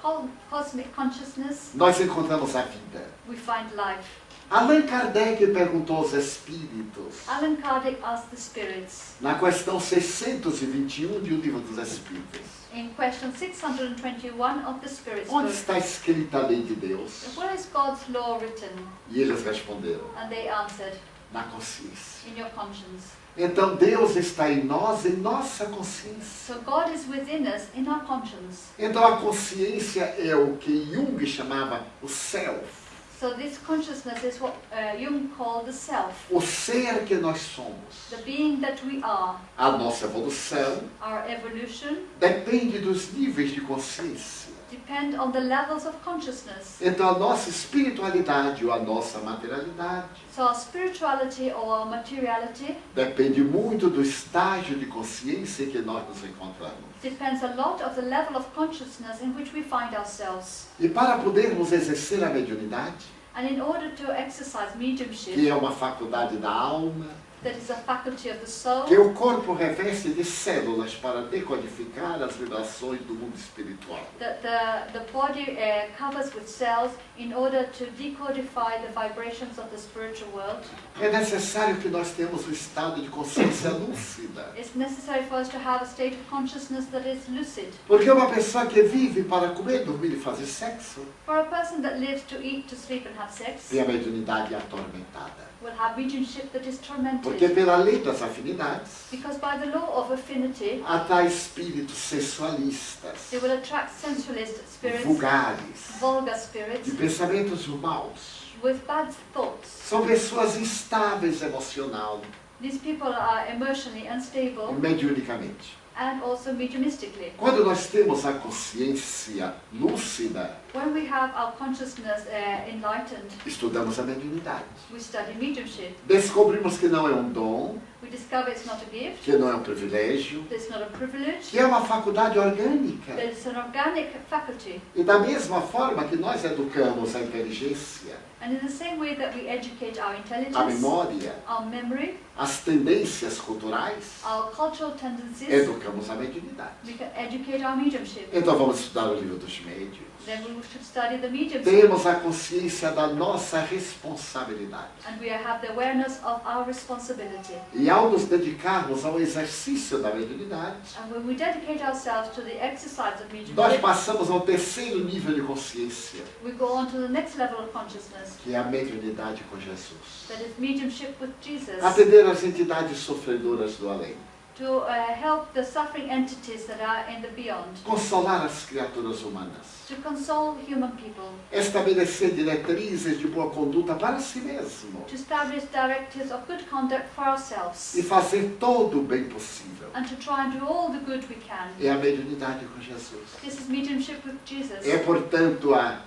cosmic consciousness, nós encontramos a vida. we find life. Allan Kardec perguntou aos espíritos, Allan Kardec asked the spirits, na questão 621 de O Livro dos Espíritos, in question 621 of the Spirit's onde book, está escrita a lei de Deus? where is God's law written? E eles responderam, And they answered, na consciência. in your conscience. Então Deus está em nós, em nossa consciência. So God is within us, in our conscience. Então a consciência é o que Jung chamava o self, So this consciousness is what Jung called the self, o ser que nós somos. the being that we are. A nossa evolução Our evolution depende dos níveis de consciência. depend on the levels of consciousness. Então a nossa espiritualidade ou a nossa materialidade So our spirituality or our materiality depende muito do estágio de consciência em que nós nos encontramos. depends a lot of the level of consciousness in which we find ourselves. E para podermos exercer a mediunidade, And in order to exercise mediumship, que é uma faculdade da alma, that is a faculty of the soul, que o corpo reveste de células para decodificar as vibrações do mundo espiritual. that the body covers with cells in order to decodify the vibrations of the spiritual world. É necessário que nós tenhamos um estado de consciência lúcida. It's necessary for us to have a state of consciousness that is lucid. Porque uma pessoa que vive para comer, dormir e fazer sexo, For a person that lives to eat, to sleep and have sex, tem a mediunidade atormentada. will have mediumship that is tormented. Porque pela lei das afinidades, Because by the law of affinity, atrai espíritos sensualistas, they will attract sensualist spirits, vulgares, vulgar spirits, de pensamentos maus. with bad thoughts. São pessoas instáveis emocional These people are emotionally e unstable mediunicamente. and also mediumistically. Quando nós temos a consciência lúcida, When we have our consciousness enlightened, estudamos a mediunidade. we study mediumship. Descobrimos que não é um dom, We discover it's not a gift, que não é um privilégio, that it's not a privilege, que é uma faculdade orgânica. that it's an organic faculty. E da mesma forma que nós educamos a inteligência, And in the same way that we educate our a intelligence, memória, our memory, as tendências culturais, our cultural tendencies, educamos a mediunidade. we can educate our mediumship. Então vamos estudar o livro dos médiuns. Then we should study the mediumship. Temos a consciência da nossa responsabilidade. And we have the awareness of our responsibility. E ao nos dedicarmos ao exercício da mediunidade, And when we dedicate ourselves to the exercise of nós mediumship, passamos ao terceiro nível de consciência, we go on to the next level of consciousness, que é a mediunidade com Jesus. that is mediumship with Jesus, Atender às entidades sofredoras do além. to help the suffering entities that are in the beyond, Consolar as criaturas humanas. to console human people, Estabelecer diretrizes de boa conduta para si mesmo. to establish directives of good conduct for ourselves, E fazer todo o bem possível. and to try and do all the good we can. É a mediunidade com Jesus. This is mediumship with Jesus. É, portanto, a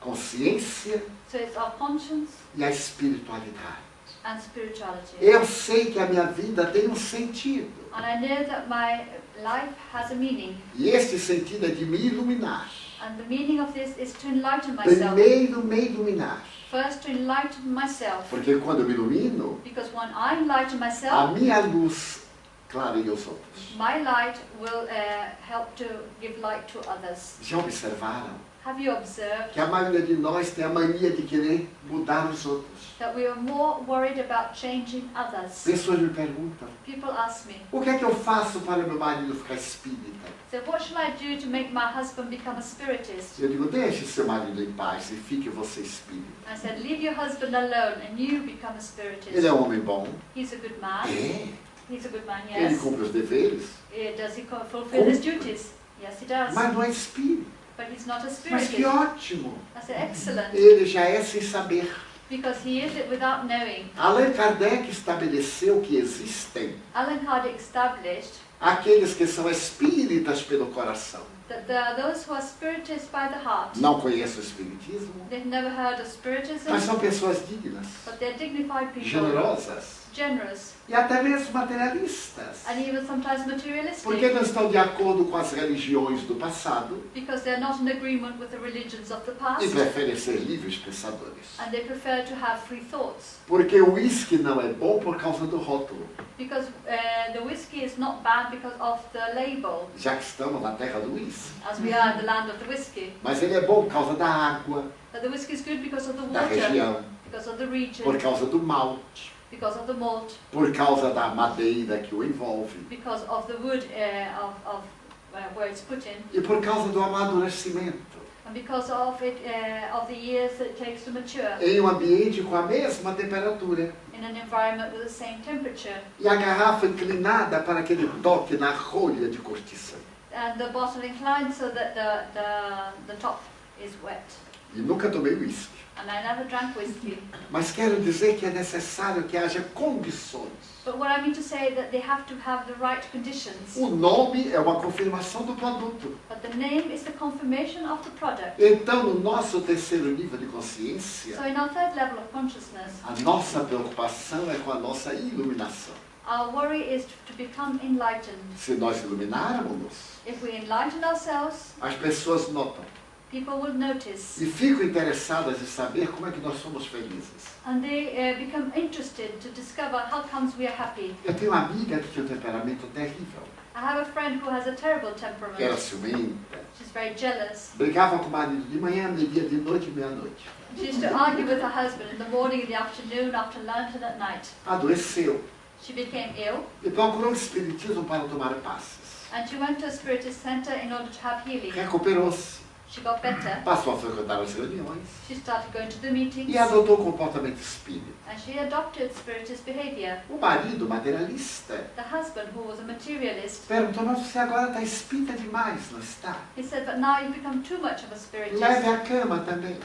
consciência So it's our conscience e a espiritualidade. and spirituality. Eu sei que a minha vida tem um sentido. And I know that my life has a meaning. E este sentido é de me iluminar. And the meaning of this is to enlighten myself. Primeiro, me iluminar. First, to enlighten myself. Porque quando eu me ilumino, Because when I enlighten a myself, minha luz clareia os outros. my light will help to give light to others. Já observaram Have you observed que a maioria de nós tem a mania de querer mudar os outros? that we are more worried about changing others? Pessoas me perguntam, People ask me, o que é que eu faço para meu marido ficar espírita? so what should I do to make my husband become a spiritist? Eu digo, deixe seu marido em paz e fique você espírita. I said, leave your husband alone and you become a spiritist. Ele é um homem bom. He's a good man. É. He's a good man, Ele yes. cumpre os deveres, Does he fulfill his duties? Yes, he does. mas não é espírita. But he's not a Mas spiritist. que ótimo! I said, excellent. Ele já é sem saber. Because he is it without knowing. Allan Kardec estabeleceu que existem Allan Kardec established aqueles que são espíritas pelo coração. that there are those who are spiritists by the heart. Não conhecem o espiritismo, They've never heard of spiritism, mas são pessoas dignas, but they're dignified people, generosas generous, e até mesmo materialistas. and even sometimes materialistic, Porque não estão de acordo com as religiões do passado because they're not in agreement with the religions of the past, e preferem ser livres pensadores. and they prefer to have free thoughts. Porque o uísque não é bom por causa do rótulo, Because the whiskey is not bad because of the label, já que estamos na terra do uísque. as we are in the land of the whiskey. Mas ele é bom por causa da água, But the whiskey is good because of the da water, região. because of the region, por causa do malte, because of the malt, por causa da madeira que o envolve because of the wood where it's put in, e por causa do amadurecimento and because of it of the years that it takes to mature em um ambiente com a mesma temperatura. in an environment with the same temperature, E a garrafa inclinada para que ele toque na rolha de cortiça. and the bottle inclined so that the top is wet. E nunca tomei uísque. And I never drank whiskey. Mas quero dizer que é necessário que haja condições. But what I mean to say that they have to have the right conditions. O nome é uma confirmação do produto. But the name is the confirmation of the product. Então, no nosso terceiro nível de consciência, So in our third level of consciousness, a nossa preocupação é com a nossa iluminação. our worry is to become enlightened. Se nós iluminarmos, If we enlighten ourselves, as pessoas notam people will notice. e ficam interessadas em saber como é que nós somos felizes. And they become interested to discover how comes we are happy. Eu tenho uma amiga que tinha um temperamento terrível. I have a friend who has a terrible Era temperament. ciumenta, She's very jealous. brigava com o marido de manhã, meio-dia, de noite e meia-noite. She used to argue with her husband in the morning, in the afternoon, after lunch and at night. Adoeceu She became ill e procurou o espiritismo para tomar passes. and she went to a spiritist center in order to have healing. Recuperou-se, She got better. passou a frequentar as reuniões She started going to the meetings e adotou o comportamento espírita. and she adopted spiritist behavior. O marido, materialista, The husband, who was a materialist, perguntou, mas você agora está espírita demais, não está? he said, but now you've become too much of a spiritist. Leve a cama também.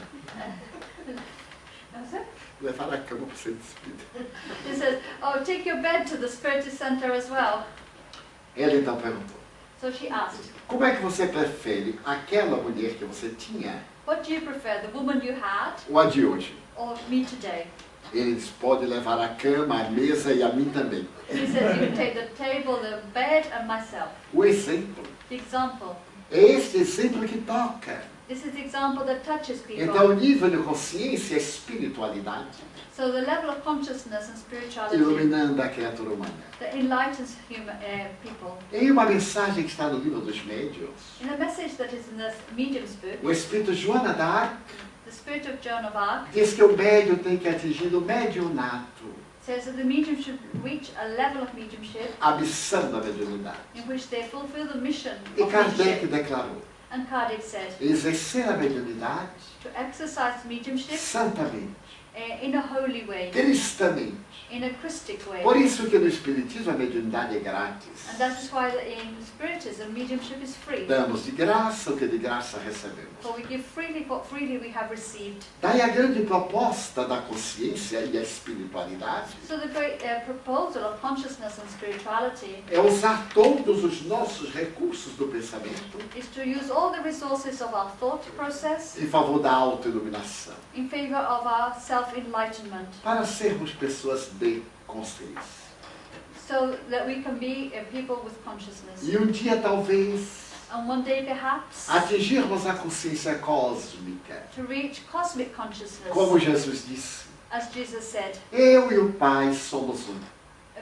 What was it? Levar a cama para o centro espírita. He said, oh, take your bed to the spiritist center as well. Ela então perguntou, So she asked, como é que você prefere aquela mulher que você tinha what do you prefer, the woman you had ou a de hoje? or me today? Ele disse, pode levar a cama, a mesa e a mim também. He said, you can take the table, the bed and myself. O exemplo. The example. É este exemplo que toca. This is the example that touches people. Então, o nível de consciência é espiritualidade, So the level of consciousness and spirituality iluminando a criatura humana. that enlightens people. Em uma mensagem que está no livro dos médiuns, In a message that is in the medium's book, o espírito Joana d'Arc the spirit of Joan of Arc diz que o médium tem que atingir o mediunato, says that the medium should reach a level of mediumship a missão da mediunidade. in which they fulfill the mission E of Kardec mediumship. declarou, And Kardec said, exercer a mediunidade to exercise mediumship santamente, in a holy way, cristamente. in a Christic way. Por isso que no espiritismo a mediunidade é grátis. And that is why in Spiritism mediumship is free. Damos de graça o que de graça recebemos. For we give freely what freely we have received. Daí a grande proposta da consciência e a espiritualidade So the great proposal of consciousness and spirituality é usar todos os nossos recursos do pensamento is to use all the resources of our thought process em favor da autoiluminação, in favor of our self-enlightenment, para sermos pessoas de consciência. so that we can be people with consciousness. E um dia talvez And one day perhaps atingirmos a consciência cósmica, to reach cosmic consciousness, como Jesus disse, as Jesus said, eu e o Pai somos um.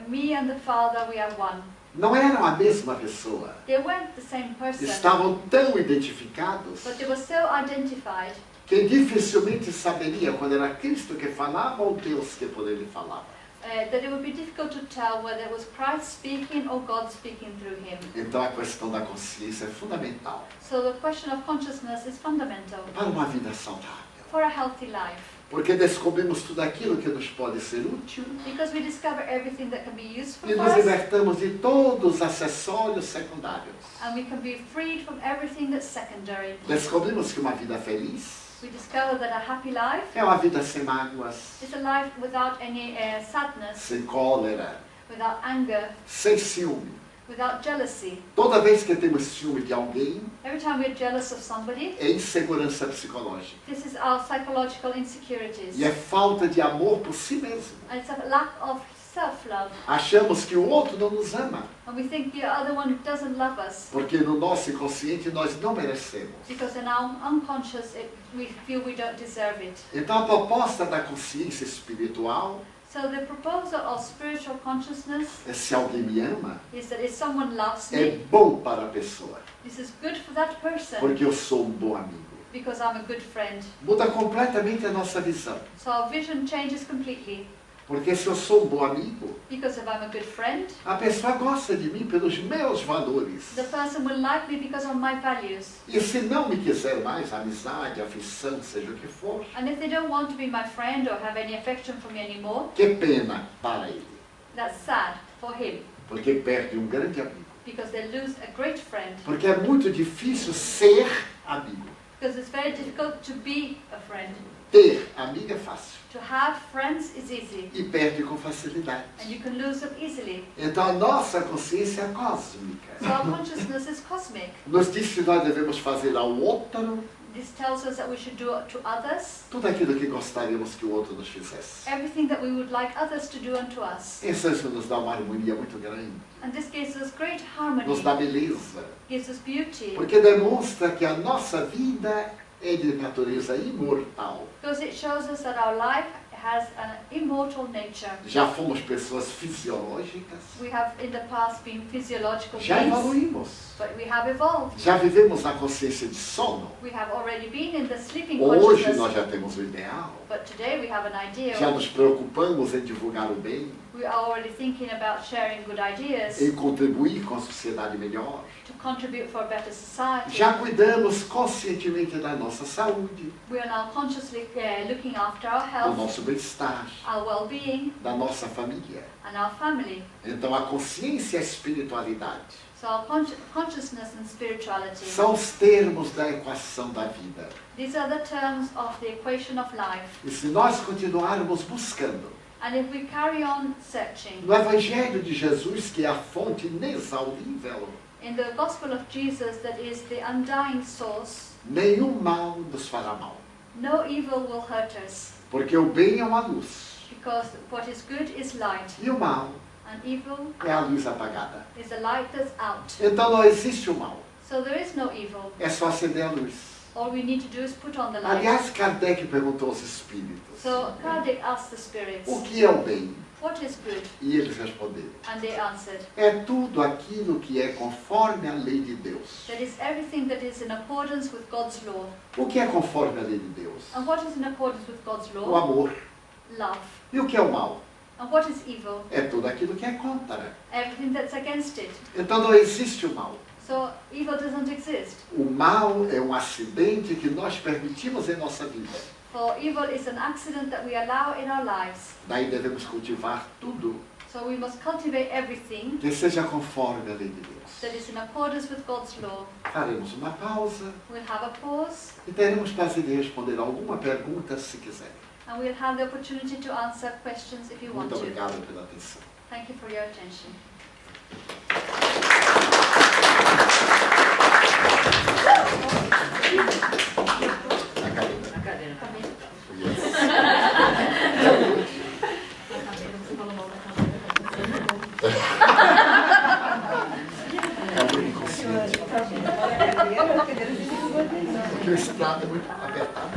me and the Father, we are one. Não eram a mesma pessoa, They weren't the same person, estavam tão identificados but they were so identified que dificilmente saberia quando era Cristo que falava ou Deus que por ele falava. that it would be difficult to tell whether it was Christ speaking or God speaking through him. Então a questão da consciência é fundamental So the question of consciousness is fundamental para uma vida saudável. for a healthy life, Porque descobrimos tudo aquilo que nos pode ser útil because we discover everything that can be useful e for nos us, libertamos de todos os acessórios secundários. and we can be freed from everything that's secondary. Descobrimos que uma vida feliz We discover that a happy life é uma vida sem mágoas, is a life without any sadness, sem cólera, without anger, sem ciúme. without jealousy. Toda vez que temos ciúme de alguém, Every time we're jealous of somebody, é insegurança psicológica. this is our psychological insecurities. E é falta de amor por si mesmo. And it's a lack of self-love. Achamos que o outro não nos ama, And we think the other one doesn't love us, porque no nosso inconsciente nós não merecemos. because in our unconscious we feel we don't deserve it. Então a proposta da consciência espiritual So the proposal of spiritual consciousness é: se alguém me ama, is that if someone loves é me, bom para a pessoa, this is good for that person, porque eu sou um bom amigo. because I'm a good friend. Muda completamente a nossa visão. So our vision changes completely. Porque se eu sou um bom amigo, Because if I'm a good friend, a pessoa gosta de mim pelos meus valores. the person will like me because of my values. E se não me quiser mais, amizade, afeição, seja o que for, And if they don't want to be my friend or have any affection for me anymore, que pena para ele. that's sad for him. Porque perde um grande amigo. Because they lose a great friend. Porque é muito difícil ser amigo. Because it's very difficult to be a friend. Ter amigo é fácil. To have friends is easy. E perde com facilidade. And you can lose them easily. Então a nossa consciência é cósmica. So our consciousness is cosmic. Nos diz que nós devemos fazer ao outro This tells us that we should do to others tudo aquilo que gostaríamos que o outro nos fizesse. everything that we would like others to do unto us. Isso nos dá uma harmonia muito grande. And this gives us great harmony, Nos dá beleza. gives us beauty, Porque demonstra que a nossa vida é de natureza imortal. because it shows us that our life has an immortal nature. Já fomos pessoas fisiológicas. We have in the past been physiological Já beings, evoluímos. but we have evolved. Já vivemos na consciência de sono. We have already been in the sleeping Hoje consciousness, nós já temos o ideal. but today we have an idea. Já nos preocupamos em divulgar o bem, We are already thinking about sharing good ideas em contribuir com a sociedade melhor. to contribute for a better society. Já cuidamos conscientemente da nossa saúde, We are now consciously looking after our do health, nosso bem-estar, our well-being, da nossa família. and our family. Então a consciência e a espiritualidade So our consciousness and spirituality. são os termos da equação da vida. These are the terms of the equation of life. E se nós continuarmos buscando And if we carry on searching no Evangelho de Jesus, que é a fonte inexaurível, in the gospel of Jesus, that is the undying source, nenhum mal nos fará mal. no evil will hurt us, Porque o bem é uma luz because what is good is light, e o mal and evil é a luz apagada. is the light that's out. Então não existe o mal, So there is no evil. é só acender a luz. All we need to do is put on the light. Aliás, Kardec perguntou aos espíritos, So Kardec asked the spirits, o que é o bem? what is good? E eles responderam, And they answered, é tudo aquilo que é conforme a lei de Deus. that is everything that is in accordance with God's law. O que é conforme a lei de Deus? And what is in accordance with God's O law? amor. Love. E o que é o mal? And what is evil? É tudo aquilo que é contra. Everything that's against it. Então não existe o mal. So evil doesn't exist. O mal é um acidente que nós permitimos em nossa vida. For evil is an accident that we allow in our lives. Daí devemos cultivar tudo So we must cultivate everything que seja conforme a lei de Deus. that is in accordance with God's law. Faremos uma pausa We'll have a pause e teremos prazer em responder alguma pergunta se quiser. and we'll have the opportunity to answer questions if you want Muito to. obrigado pela atenção. Thank you for your attention. É muito inconsciente. Porque o estrado é muito apertado.